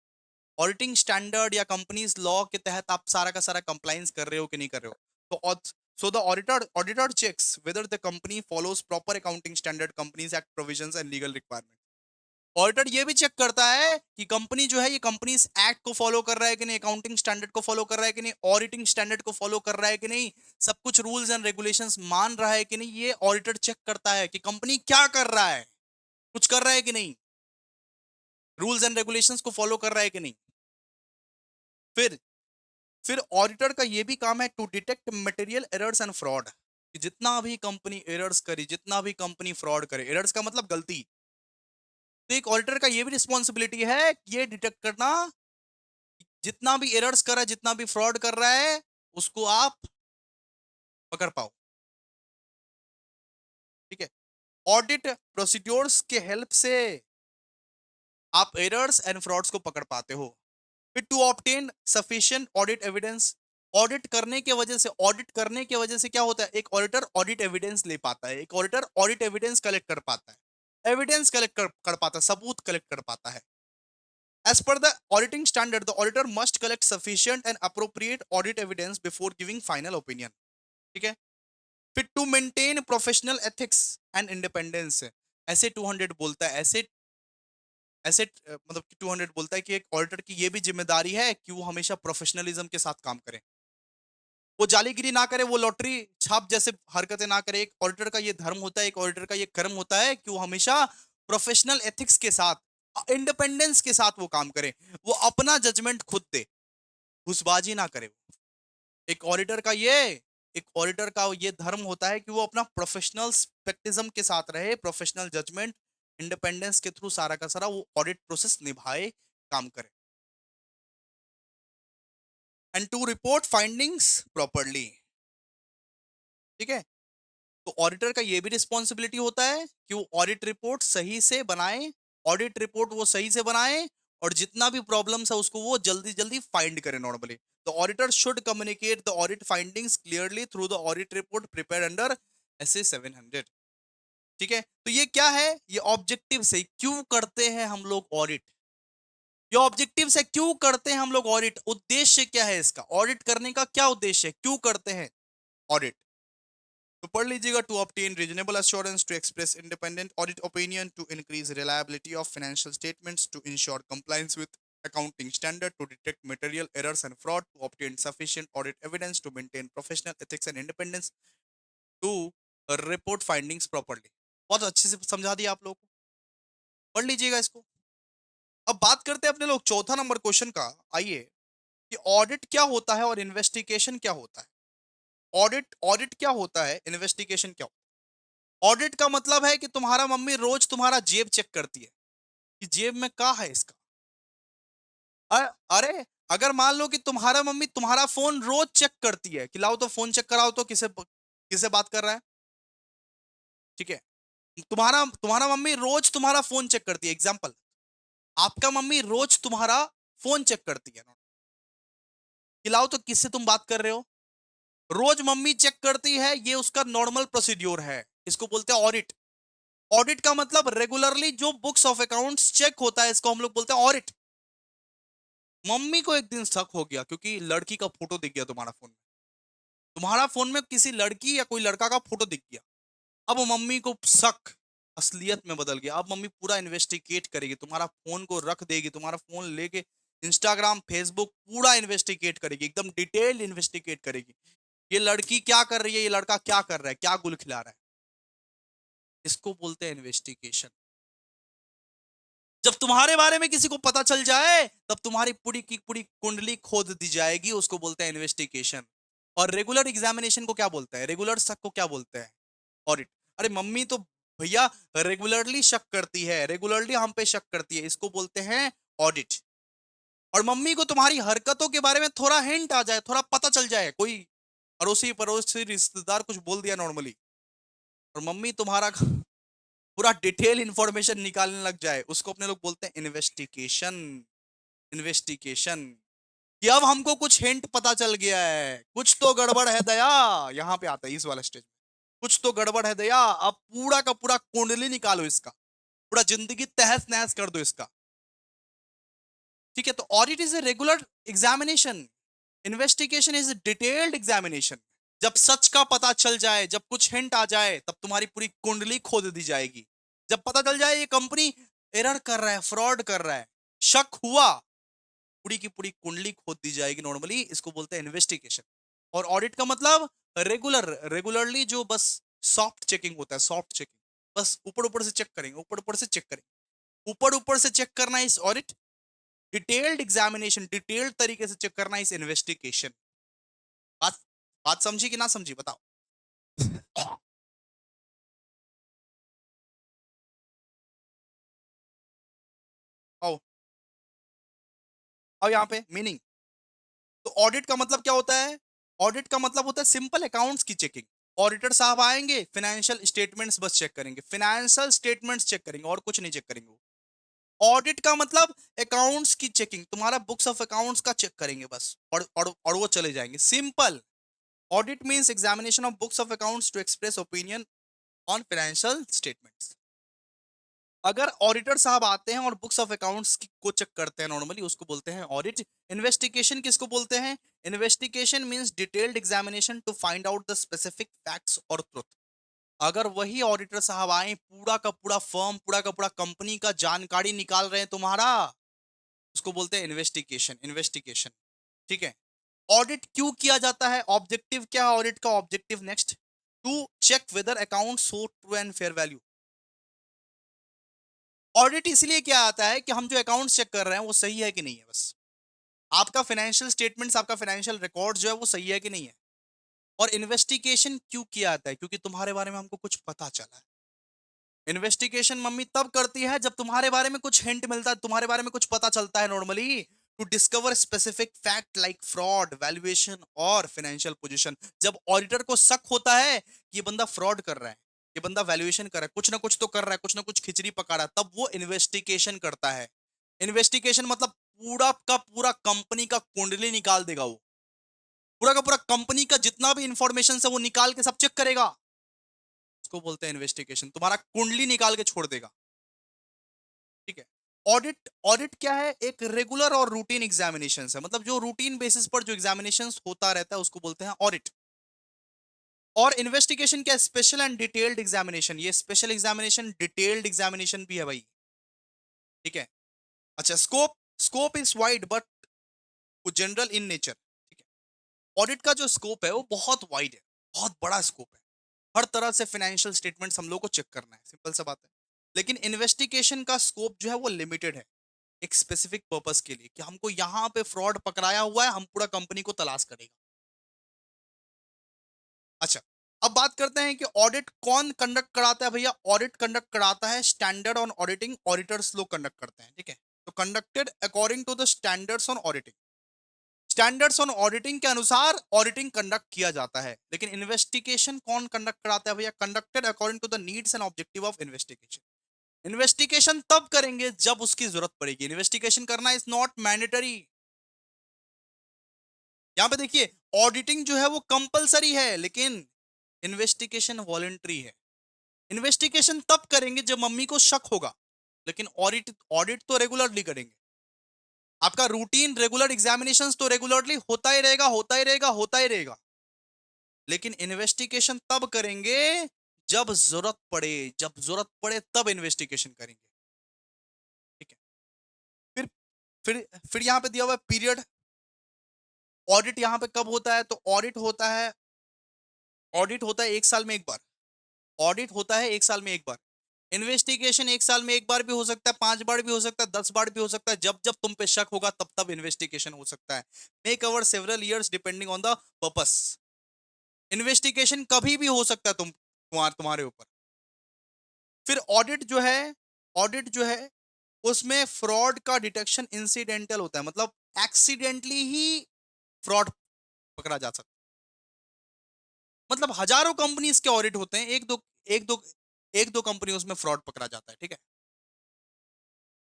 ऑडिटिंग स्टैंडर्ड या कंपनीज लॉ के तहत आप सारा का सारा कंप्लायंस कर रहे हो कि नहीं कर रहे हो। तो so the auditor checks whether the company follows proper accounting standard, companies act provisions and legal requirement. Auditor ये भी चेक करता है कि कंपनी जो है ये कंपनी इस एक्ट को फॉलो कर रहा है कि नहीं, अकाउंटिंग स्टैंडर्ड को फॉलो कर रहा है कि नहीं, ऑडिटिंग स्टैंडर्ड को फॉलो कर रहा है कि नहीं, सब कुछ रूल्स एंड रेगुलेशंस मान रहा है कि नहीं। ये ऑडिटर चेक करता है कि कंपनी क्या कर रहा है, कुछ कर रहा है कि नहीं, रूल्स एंड रेगुलेशंस को फॉलो कर रहा है कि नहीं। फिर फिर ऑडिटर का ये भी काम है to detect material errors and fraud, कि जितना भी कंपनी एरर्स करी, जितना भी कंपनी फ्रॉड करे, एरर्स का मतलब गलती, तो एक ऑडिटर का ये भी रिस्पॉन्सिबिलिटी है कि ये डिटेक्ट करना, जितना भी एरर्स कर रहा है, जितना भी फ्रॉड कर रहा है, उसको आप पकड़ पाओ, ठीक है। ऑडिट प्रोसीड्योर्स के हेल्प से आप एरर्स एंड फ्रॉड्स को पकड़ पाते हो। फिर to obtain sufficient audit evidence, audit करने की वजह से क्या होता है, एक ऑडिटर ऑडिट एविडेंस ले पाता है, एक ऑडिटर ऑडिट एविडेंस कलेक्ट कर पाता है, एविडेंस कलेक्ट कर पाता है, सबूत कलेक्ट कर पाता है। As per the auditing standard, the auditor must collect sufficient and appropriate audit evidence before giving final opinion, ठीक है। फिर to maintain professional ethics and independence, ऐसे 200 बोलता है, ऐसे ऐसे मतलब कि 200 बोलता है कि एक ऑडिटर की ये भी जिम्मेदारी है कि वो हमेशा प्रोफेशनलिज्म के साथ काम करे, वो जालीगिरी ना करे, वो लॉटरी छाप जैसे हरकतें ना करे। एक ऑडिटर का ये धर्म होता है, एक ऑडिटर का ये कर्म होता है कि वो हमेशा प्रोफेशनल एथिक्स के साथ, इंडिपेंडेंस के साथ वो काम करे, वो अपना जजमेंट खुद दे, घुसबाजी ना करे। एक ऑडिटर का ये एक ऑडिटर का ये धर्म होता है कि वो अपना प्रोफेशनल स्पेक्टिज्म के साथ रहे, प्रोफेशनल जजमेंट, इंडिपेंडेंस के थ्रू सारा का सारा वो ऑडिट प्रोसेस निभाए, काम करे। And to report findings properly, ठीक है। तो ऑडिटर का ये भी रिस्पॉन्सिबिलिटी होता है कि वो ऑडिट रिपोर्ट सही से बनाए, ऑडिट रिपोर्ट वो सही से बनाए, और जितना भी प्रॉब्लम्स है उसको वो जल्दी जल्दी फाइंड करे normally. The auditor should communicate the audit findings clearly through the audit report prepare under S A 700, ठीक है। तो ये क्या है, ये ऑब्जेक्टिव से क्यों करते हैं हम लोग ऑडिट, ये ऑब्जेक्टिव से क्यों करते हैं हम लोग ऑडिट, उद्देश्य क्या है इसका, ऑडिट करने का क्या उद्देश्य है, क्यों करते हैं ऑडिट। तो पढ़ लीजिएगा, to obtain reasonable assurance, to express independent audit opinion, to increase reliability of financial statements, to ensure compliance with accounting standard, to detect material errors and fraud, to obtain sufficient audit evidence, to maintain professional ethics and independence, to report findings properly। बहुत अच्छे से समझा दिया आप लोगों को, पढ़ लीजिएगा इसको। अब बात करते हैं अपने लोग चौथा नंबर क्वेश्चन का, आइए, कि ऑडिट क्या होता है और इन्वेस्टिगेशन क्या होता है। ऑडिट ऑडिट क्या होता है, इन्वेस्टिगेशन क्या होता है। ऑडिट का मतलब है कि तुम्हारा मम्मी रोज तुम्हारा जेब चेक करती है कि जेब में क्या है इसका। अरे अगर मान लो कि तुम्हारा मम्मी तुम्हारा फोन रोज चेक करती है कि लाओ तो फोन चेक कराओ तो किसे किसे बात कर रहा है, ठीक है। तुम्हारा तुम्हारा मम्मी रोज तुम्हारा फोन चेक करती है, एग्जाम्पल। आपका मम्मी रोज तुम्हारा फोन चेक करती है कि लाओ तो किससे तुम बात कर रहे हो। रोज मम्मी चेक करती है, ये उसका नॉर्मल प्रोसीड्योर है, इसको बोलते हैं ऑडिट। ऑडिट का मतलब रेगुलरली जो बुक्स ऑफ अकाउंट्स चेक होता है, इसको हम लोग बोलते हैं ऑडिट। मम्मी को एक दिन शक हो गया क्योंकि लड़की का फोटो दिख गया तुम्हारा फोन में। तुम्हारा फोन में किसी लड़की या कोई लड़का का फोटो दिख गया। अब मम्मी को शक असलियत में बदल गया। अब मम्मी पूरा इन्वेस्टिगेट करेगी, तुम्हारा फोन को रख देगी, तुम्हारा फोन लेके इंस्टाग्राम फेसबुक पूरा इन्वेस्टिगेट करेगी, एकदम डिटेल इन्वेस्टिगेट करेगी। ये लड़की क्या कर रही है, ये लड़का क्या कर रहा है, क्या गुल खिला रहा है। इसको बोलते हैं इन्वेस्टिगेशन। जब तुम्हारे बारे में किसी को पता चल जाए तब तुम्हारी पूरी की पूरी कुंडली खोद दी जाएगी, उसको बोलते हैं इन्वेस्टिगेशन। और रेगुलर एग्जामिनेशन को क्या बोलते हैं, रेगुलर शक को क्या बोलते हैं, ऑडिट। अरे मम्मी तो भैया रेगुलरली शक करती है, रेगुलरली हम पे शक करती है, इसको बोलते हैं ऑडिट। और मम्मी को तुम्हारी हरकतों के बारे में थोड़ा हिंट आ जाए, थोड़ा पता चल जाए, कोई अड़ोसी पड़ोसी रिश्तेदार कुछ बोल दिया नॉर्मली, और मम्मी तुम्हारा पूरा डिटेल इंफॉर्मेशन निकालने लग जाए, उसको अपने लोग बोलते हैं इन्वेस्टिगेशन। इन्वेस्टिगेशन कि अब हमको कुछ हिंट पता चल गया है, कुछ तो गड़बड़ है दया। यहां पे आता है इस वाला स्टेज में, कुछ तो गड़बड़ है दया, अब पूरा का पूरा कुंडली निकालो इसका, पूरा जिंदगी तहस नहस कर दो इसका। ठीक है, तो audit is a regular examination, investigation is a detailed examination. जब सच का पता चल जाए, जब कुछ हिंट आ जाए, तब तुम्हारी पूरी कुंडली खोद दी जाएगी। जब पता चल जाए ये कंपनी एरर कर रहा है, फ्रॉड कर रहा है, शक हुआ, पूरी की पूरी कुंडली खोद दी जाएगी नॉर्मली, इसको बोलते हैं इन्वेस्टिगेशन। और ऑडिट का मतलब रेगुलर, रेगुलरली जो बस सॉफ्ट चेकिंग होता है, सॉफ्ट चेकिंग, बस ऊपर ऊपर से चेक करेंगे, ऊपर ऊपर से चेक करेंगे, ऊपर ऊपर से चेक करना इस ऑडिट। डिटेल्ड एग्जामिनेशन, डिटेल्ड तरीके से चेक करना इस इन्वेस्टिगेशन। बात बात समझी कि ना समझी बताओ। आओ आओ यहाँ पे मीनिंग। तो ऑडिट का मतलब क्या होता है, ऑडिट का मतलब होता है सिंपल अकाउंट्स की चेकिंग। ऑडिटर साहब आएंगे, फाइनेंशियल स्टेटमेंट्स बस चेक करेंगे, फाइनेंशियल स्टेटमेंट्स चेक करेंगे और कुछ नहीं चेक करेंगे। ऑडिट का मतलब अकाउंट्स की चेकिंग, तुम्हारा बुक्स ऑफ अकाउंट्स का चेक करेंगे बस, और वो चले जाएंगे, simple. Audit means examination of books of accounts to express opinion on financial statements. अगर ऑडिटर साहब आते हैं और बुक्स ऑफ अकाउंट्स को चेक करते हैं नॉर्मली, उसको बोलते हैं ऑडिट। इन्वेस्टिगेशन किसको बोलते हैं, investigation means detailed examination to find out the specific facts और ट्रुथ। अगर वही ऑडिटर साहब आए, पूरा का पूरा फर्म, पूरा का पूरा कंपनी का जानकारी निकाल रहे हैं तुम्हारा, उसको बोलते हैं इन्वेस्टिगेशन, इन्वेस्टिगेशन। ठीक है। ऑडिट क्यों किया जाता है, ऑब्जेक्टिव क्या है ऑडिट का, objective next, to check whether account show true and fair value. Audit इसलिए क्या आता है कि हम जो अकाउंट चेक कर रहे हैं वो सही है कि नहीं है, बस। आपका फाइनेंशियल स्टेटमेंट्स, आपका फाइनेंशियल रिकॉर्ड जो है वो सही है कि नहीं है। और इन्वेस्टिगेशन क्यों किया जाता है, क्योंकि तुम्हारे बारे में हमको कुछ पता चला है। इन्वेस्टिगेशन मम्मी तब करती है जब तुम्हारे बारे में कुछ हिंट मिलता है, तुम्हारे बारे में कुछ पता चलता है normally, to discover specific fact like fraud, valuation और फाइनेंशियल पोजीशन। जब ऑडिटर को शक होता है कि ये बंदा फ्रॉड कर रहा है, ये बंदा वैल्यूएशन कर रहा है, कुछ ना कुछ तो कर रहा है, कुछ ना कुछ खिचड़ी पका रहा है, तब वो इन्वेस्टिगेशन करता है। इन्वेस्टिगेशन मतलब पूरा का पूरा कंपनी का कुंडली निकाल देगा वो, पूरा का पूरा कंपनी का जितना भी इंफॉर्मेशन है वो निकाल के सब चेक करेगा। इसको बोलते हैं इन्वेस्टिगेशन, तुम्हारा कुंडली निकाल के छोड़ देगा। ठीक है। ऑडिट, ऑडिट क्या है, एक रेगुलर और रूटीन एग्जामिनेशन है, मतलब जो रूटीन बेसिस पर जो एग्जामिनेशन होता रहता है उसको बोलते हैं ऑडिट। और इन्वेस्टिगेशन क्या, स्पेशल एंड डिटेल्ड एग्जामिनेशन, ये स्पेशल एग्जामिनेशन, डिटेल्ड एग्जामिनेशन भी है भाई। ठीक है। अच्छा, scope, scope is wide but general in nature. ठीक है। ऑडिट का जो स्कोप है वो बहुत वाइड है, बहुत बड़ा स्कोप है। हर तरह से फाइनेंशियल स्टेटमेंट्स हम लोग को चेक करना है, सिंपल सा बात है। लेकिन इन्वेस्टिगेशन का स्कोप जो है वो लिमिटेड है, एक स्पेसिफिक पर्पस के लिए, कि हमको यहाँ पे फ्रॉड पकड़ाया हुआ है, हम पूरा कंपनी को तलाश करेगा। अच्छा, अब बात करते हैं कि ऑडिट कौन कंडक्ट कराता है भैया। ऑडिट कंडक्ट कराता है स्टैंडर्ड ऑन ऑडिटिंग, ऑडिटर्स लोग कंडक्ट करते हैं, ठीक है। तो conducted according to the standards on auditing, standards on auditing के अनुसार ऑडिटिंग कंडक्ट किया जाता है। लेकिन इन्वेस्टिगेशन कौन कंडक्ट कराता है भैया? Conducted according to the needs and objective of investigation. Investigation तब करेंगे जब उसकी जरूरत पड़ेगी। इन्वेस्टिगेशन करना इज नॉट मैंडेटरी। यहां पे देखिए, ऑडिटिंग जो है वो कंपलसरी है, लेकिन इन्वेस्टिगेशन वॉलंटरी है। इन्वेस्टिगेशन तब करेंगे जब मम्मी को शक होगा, लेकिन ऑडिट ऑडिट तो रेगुलरली करेंगे। आपका रूटीन रेगुलर एग्जामिनेशंस तो रेगुलरली होता ही रहेगा, होता ही रहेगा, होता ही रहेगा। लेकिन इन्वेस्टिगेशन तब करेंगे जब जरूरत पड़े, जब जरूरत पड़े तब इन्वेस्टिगेशन करेंगे, ठीक है। फिर फिर यहां पे दिया हुआ पीरियड। ऑडिट यहां पे कब होता है? तो ऑडिट होता है 1 साल में एक बार। ऑडिट होता है 1 साल में एक बार। इन्वेस्टिगेशन 1 साल में एक बार भी हो सकता है, 5 बार भी हो सकता है, 10 बार भी हो सकता है। जब जब तुम पे शक होगा तब तब इन्वेस्टिगेशन हो सकता है। May cover several years depending on the purpose. Investigation कभी भी हो सकता है तुम्हारे ऊपर। फिर ऑडिट जो है उसमें फ्रॉड का डिटेक्शन इंसिडेंटल होता है, मतलब एक्सीडेंटली ही फ्रॉड पकड़ा जा सकता है। मतलब हजारों कंपनीज के ऑडिट होते हैं, एक दो कंपनी उसमें फ्रॉड पकड़ा जाता है, ठीक है।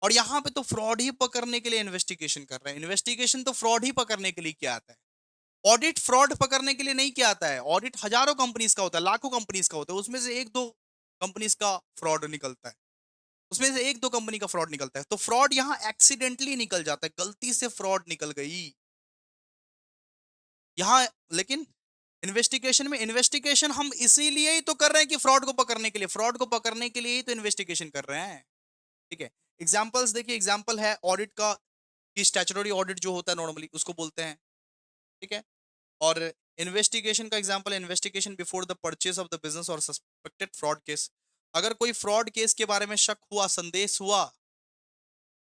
और यहां पे तो फ्रॉड ही पकड़ने के लिए इन्वेस्टिगेशन कर रहे हैं। इन्वेस्टिगेशन तो फ्रॉड ही पकड़ने के लिए किया आता है। ऑडिट फ्रॉड पकड़ने के लिए नहीं किया आता है। ऑडिट हजारों कंपनीज का होता है, लाखों कंपनीज का होता है, उसमें से एक दो कंपनीज का फ्रॉड निकलता है, उसमें से एक दो कंपनी का फ्रॉड निकलता है। तो फ्रॉड यहां एक्सीडेंटली निकल जाता है, गलती से फ्रॉड निकल गई यहां। लेकिन इन्वेस्टिगेशन हम इसीलिए ही तो कर रहे हैं कि फ्रॉड को पकड़ने के लिए, फ्रॉड को पकड़ने के लिए ही तो इन्वेस्टिगेशन कर रहे हैं, ठीक है। एग्जाम्पल्स देखिए, एग्जाम्पल है ऑडिट का कि स्टैट्यूटरी ऑडिट जो होता है नॉर्मली उसको बोलते हैं, ठीक है। और इन्वेस्टिगेशन का एग्जांपल है investigation before the purchase of the business और सस्पेक्टेड फ्रॉड केस। अगर कोई फ्रॉड केस के बारे में शक हुआ, संदेश हुआ,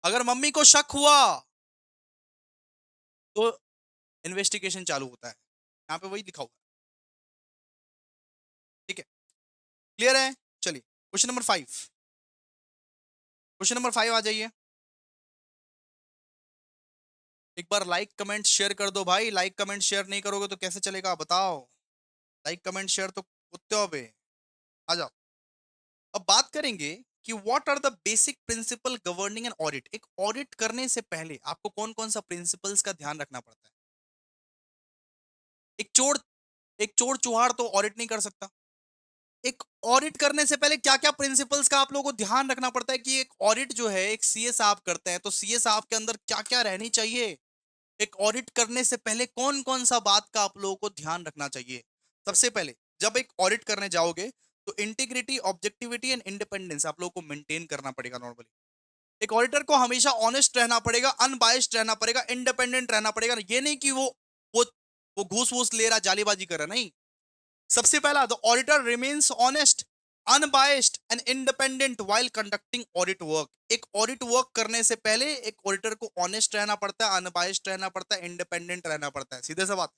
अगर मम्मी को शक हुआ तो इन्वेस्टिगेशन चालू होता है। यहाँ पे वही लिखा हुआ है, ठीक है। क्लियर है? चलिए क्वेश्चन नंबर 5, क्वेश्चन नंबर 5 आ जाइए। एक बार लाइक कमेंट शेयर कर दो भाई, लाइक कमेंट शेयर नहीं करोगे तो कैसे चलेगा बताओ। लाइक कमेंट शेयर तो कुत्ते हो बे, आ जाओ। अब बात करेंगे कि what are the basic principle governing an audit. एक ऑडिट करने से पहले आपको कौन कौन सा प्रिंसिपल्स का ध्यान रखना पड़ता है। एक चोर एक चोर चुहाड़ तो ऑडिट नहीं कर सकता। एक ऑडिट करने से पहले क्या क्या प्रिंसिपल्स का आप लोगों को ध्यान रखना पड़ता है कि एक ऑडिट जो है एक सीए साहब करते हैं, तो सीए साहब के अंदर क्या क्या रहनी चाहिए। एक ऑडिट करने से पहले कौन कौन सा बात का आप लोगों को ध्यान रखना चाहिए। सबसे पहले जब एक ऑडिट करने जाओगे तो इंटीग्रिटी, ऑब्जेक्टिविटी एंड इंडिपेंडेंस आप लोगों को मेंटेन करना पड़ेगा नॉर्मली। एक ऑडिटर को हमेशा ऑनेस्ट रहना पड़ेगा, अनबायस्ड रहना पड़ेगा, इंडिपेंडेंट रहना पड़ेगा। ये नहीं कि वो वो घूस वूस ले रहा, जालीबाजी कर रहा, नहीं। सबसे पहला, the auditor remains honest, unbiased and independent while conducting audit work. एक ऑडिट वर्क करने से पहले एक ऑडिटर को ऑनेस्ट रहना पड़ता है, अनबायस्ड रहना पड़ता है, इंडिपेंडेंट रहना पड़ता है, सीधे से बात,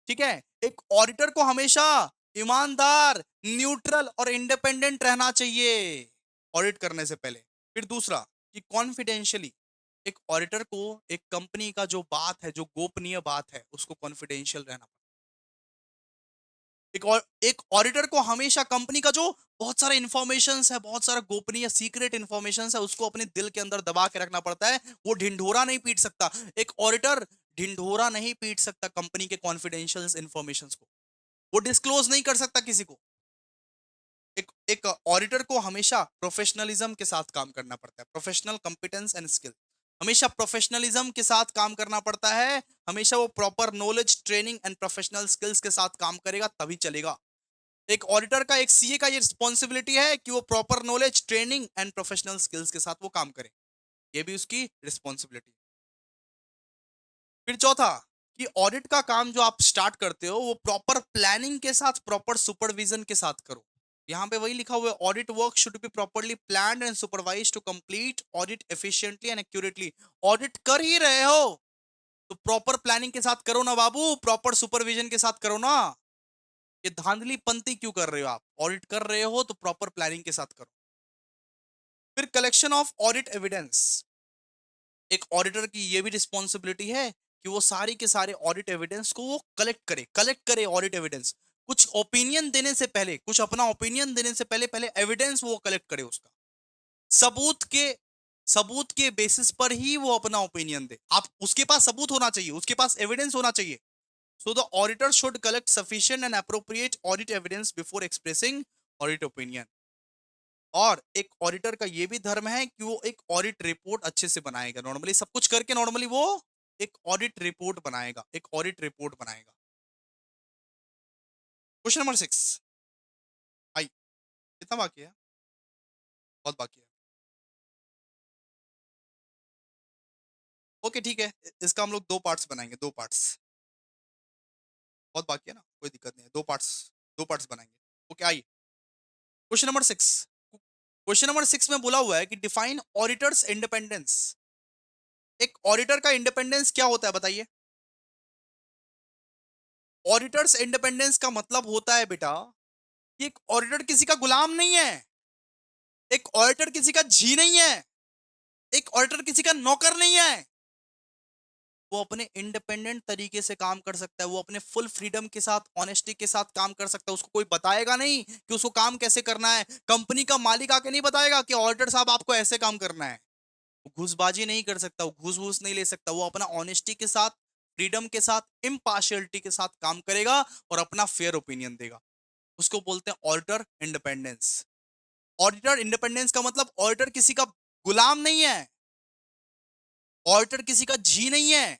ठीक है। एक ऑडिटर को हमेशा ईमानदार, न्यूट्रल और इंडिपेंडेंट रहना चाहिए ऑडिट करने से पहले। फिर दूसरा कि कॉन्फिडेंशियली, एक ऑडिटर को एक कंपनी का जो बात है, जो गोपनीय बात है, उसको कॉन्फिडेंशियल रहना पड़ता है। एक ऑडिटर को हमेशा कंपनी का जो बहुत सारा इंफॉर्मेशन है, बहुत सारा गोपनीय सीक्रेट इंफॉर्मेशन है, उसको अपने दिल के अंदर दबा के रखना पड़ता है। वो ढिंढोरा नहीं पीट सकता। एक ऑडिटर ढिंढोरा नहीं पीट सकता कंपनी के कॉन्फिडेंशियल इंफॉर्मेशन को, वो डिस्क्लोज नहीं कर सकता किसी को। एक एक ऑडिटर को हमेशा प्रोफेशनलिज्म के साथ काम करना पड़ता है, प्रोफेशनल कंपिटेंस एंड स्किल। हमेशा प्रोफेशनलिज्म के साथ काम करना पड़ता है, हमेशा वो proper knowledge, training and professional skills के साथ काम करेगा तभी चलेगा। एक ऑडिटर का, एक सीए का ये रिस्पॉन्सिबिलिटी है कि वो proper knowledge, training and professional skills के साथ वो काम करे, ये भी उसकी रिस्पॉन्सिबिलिटी। फिर चौथा कि ऑडिट का काम जो आप स्टार्ट करते हो वो प्रॉपर प्लानिंग के साथ, प्रॉपर सुपरविजन के साथ करो। यहाँ पे वही लिखा हुआ है, audit work should be properly planned and supervise to complete audit efficiently and accurately. Audit कर ही रहे हो तो प्रॉपर प्लानिंग के साथ करो ना बाबू, प्रॉपर सुपरविजन के साथ करो ना। ये धांधलीपंती क्यों कर रहे हो आप? ऑडिट कर रहे हो तो प्रॉपर प्लानिंग के साथ करो। फिर कलेक्शन ऑफ ऑडिट एविडेंस। एक ऑडिटर की ये भी रिस्पॉन्सिबिलिटी है कि वो सारी के सारे ऑडिट एविडेंस को वो कलेक्ट करे ऑडिट एविडेंस। कुछ ओपिनियन देने से पहले, कुछ अपना ओपिनियन देने से पहले पहले एविडेंस वो कलेक्ट करे उसका। सबूत के सबूत के बेसिस पर ही वो अपना ओपिनियन दे। आप उसके पास सबूत होना चाहिए, उसके पास एविडेंस होना चाहिए। सो the auditor should collect sufficient and appropriate audit evidence before expressing audit opinion. और एक ऑडिटर का ये भी धर्म है कि वो एक ऑडिट रिपोर्ट अच्छे से बनाएगा। नॉर्मली सब कुछ करके नॉर्मली वो एक ऑडिट रिपोर्ट बनाएगा, एक ऑडिट रिपोर्ट बनाएगा। क्वेश्चन नंबर 6 आई। कितना बाकी है? बहुत बाकी है। ओके ठीक है, इसका हम लोग दो पार्ट्स बनाएंगे, दो पार्ट्स। बहुत बाकी है ना, कोई दिक्कत नहीं है, दो पार्ट्स, दो पार्ट्स बनाएंगे। ओके आइए, क्वेश्चन नंबर 6। क्वेश्चन नंबर 6 में बोला हुआ है कि डिफाइन ऑडिटर्स इंडिपेंडेंस। एक ऑडिटर का इंडिपेंडेंस क्या होता है बताइए? ऑडिटर्स इंडिपेंडेंस का मतलब होता है बेटा कि एक ऑडिटर किसी का गुलाम नहीं है, एक ऑडिटर किसी का जी नहीं है, एक ऑडिटर किसी का नौकर नहीं है। वो अपने इंडिपेंडेंट तरीके से काम कर सकता है, वो अपने फुल फ्रीडम के साथ, ऑनेस्टी के साथ काम कर सकता है। उसको कोई बताएगा नहीं कि उसको काम कैसे करना है। कंपनी का मालिक आके नहीं बताएगा कि ऑडिटर साहब आपको ऐसे काम करना है। वो घूसबाजी नहीं कर सकता, वो घूस घूस नहीं ले सकता। वो अपना ऑनेस्टी के साथ, फ्रीडम के साथ, इम्पार्शियलिटी के साथ काम करेगा और अपना फेयर ओपिनियन देगा। उसको बोलते हैं ऑडिटर इंडिपेंडेंस। ऑडिटर इंडिपेंडेंस का मतलब ऑडिटर किसी का गुलाम नहीं है, ऑडिटर किसी का जी नहीं है।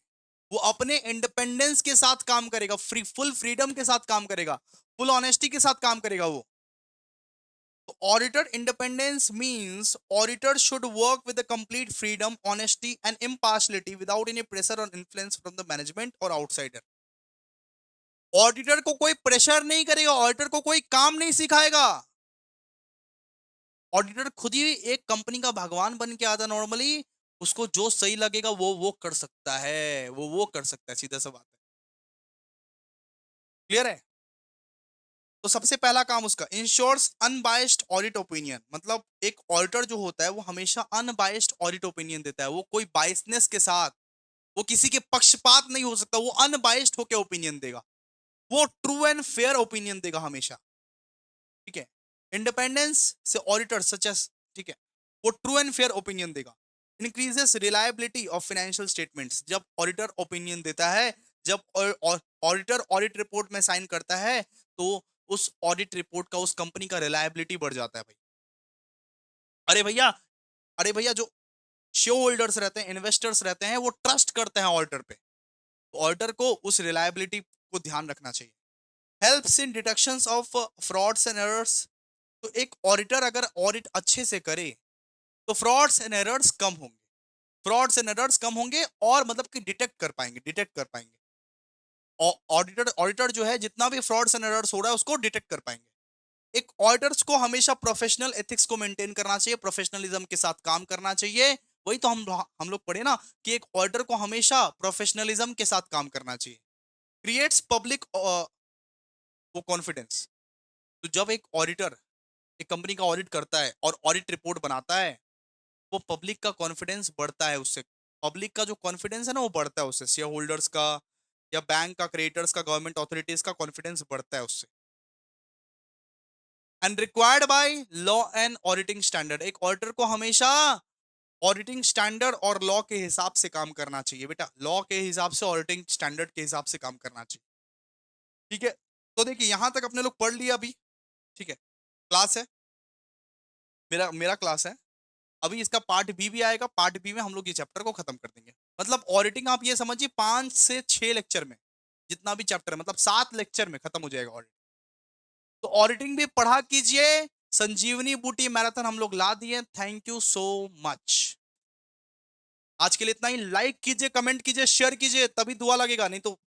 वो अपने इंडिपेंडेंस के साथ काम करेगा, फुल फ्रीडम के साथ काम करेगा, फुल ऑनेस्टी के साथ काम करेगा वो। Auditor independence means auditor should work with the complete freedom, honesty, and impartiality without any pressure or influence from the management or outsider. Auditor को कोई प्रेशर नहीं करेगा, ऑडिटर को कोई काम नहीं सिखाएगा। ऑडिटर खुद ही एक कंपनी का भगवान बन के आता। नॉर्मली उसको जो सही लगेगा वो कर सकता है, वो कर सकता है, सीधा सा बात है। क्लियर है? तो सबसे पहला काम उसका इंश्योर्स अनबायस्ड ऑडिट ओपिनियन। मतलब एक ऑडिटर जो होता है वो हमेशा अनबायस्ड ऑडिट ओपिनियन देता है। वो कोई बायसनेस के साथ, वो किसी के पक्षपात नहीं हो सकता, वो अनबायस्ड होकर ओपिनियन देगा। वो ट्रू एंड फेयर ओपिनियन देगा हमेशा। ठीक है? इंडिपेंडेंस से ऑडिटर सचेस, ठीक है, वो ट्रू एंड फेयर ओपिनियन देगा। Increases reliability of financial statements. जब ऑडिटर ओपिनियन देता है, जब ऑडिटर ऑडिट रिपोर्ट में साइन करता है, तो उस ऑडिट रिपोर्ट का, उस कंपनी का रिलायबिलिटी बढ़ जाता है भाई। अरे भैया, अरे भैया, जो शेयर होल्डर्स रहते हैं, इन्वेस्टर्स रहते हैं, वो ट्रस्ट करते हैं ऑडिटर पे। ऑडिटर को उस रिलायबिलिटी को ध्यान रखना चाहिए। Helps in detections of frauds and errors. तो एक ऑडिटर अगर ऑडिट अच्छे से करे तो फ्रॉड्स एंड एरर्स कम होंगे, फ्रॉड्स एंड एरर्स कम होंगे, और मतलब कि डिटेक्ट कर पाएंगे। ऑडिटर ऑडिटर जो है जितना भी फ्रॉड्स एंड एरर्स हो रहा है उसको डिटेक्ट कर पाएंगे। एक ऑडिटर्स को हमेशा प्रोफेशनल एथिक्स को मेंटेन करना चाहिए, प्रोफेशनलिज्म के साथ काम करना चाहिए। वही तो हम लोग पढ़े ना कि एक ऑडिटर को हमेशा प्रोफेशनलिज्म के साथ काम करना चाहिए। क्रिएट्स पब्लिक वो कॉन्फिडेंस। तो जब एक ऑडिटर एक कंपनी का ऑडिट करता है और ऑडिट रिपोर्ट बनाता है, वो पब्लिक का कॉन्फिडेंस बढ़ता है उससे। पब्लिक का जो कॉन्फिडेंस है ना वो बढ़ता है उससे, शेयर होल्डर्स का या बैंक का, क्रेडिटर्स का, गवर्नमेंट अथॉरिटीज का कॉन्फिडेंस बढ़ता है उससे। And required by law and auditing standard. एक ऑडिटर को हमेशा ऑडिटिंग स्टैंडर्ड और लॉ के हिसाब से काम करना चाहिए बेटा, लॉ के हिसाब से, ऑडिटिंग स्टैंडर्ड के हिसाब से काम करना चाहिए। ठीक है? तो देखिए यहां तक अपने लोग पढ़ लिया अभी। ठीक है? क्लास है, मेरा मेरा क्लास है। अभी इसका पार्ट बी भी आएगा, पार्ट बी में हम लोग ये चैप्टर को खत्म कर देंगे। मतलब ऑडिटिंग आप ये समझिए 5 से 6 लेक्चर में, जितना भी चैप्टर है, मतलब 7 लेक्चर में खत्म हो जाएगा ऑडिट। तो ऑडिटिंग भी पढ़ा कीजिए। संजीवनी बूटी मैराथन हम लोग ला दिए। Thank you so much. आज के लिए इतना ही। लाइक कीजिए, कमेंट कीजिए, शेयर कीजिए, तभी दुआ लगेगा, नहीं तो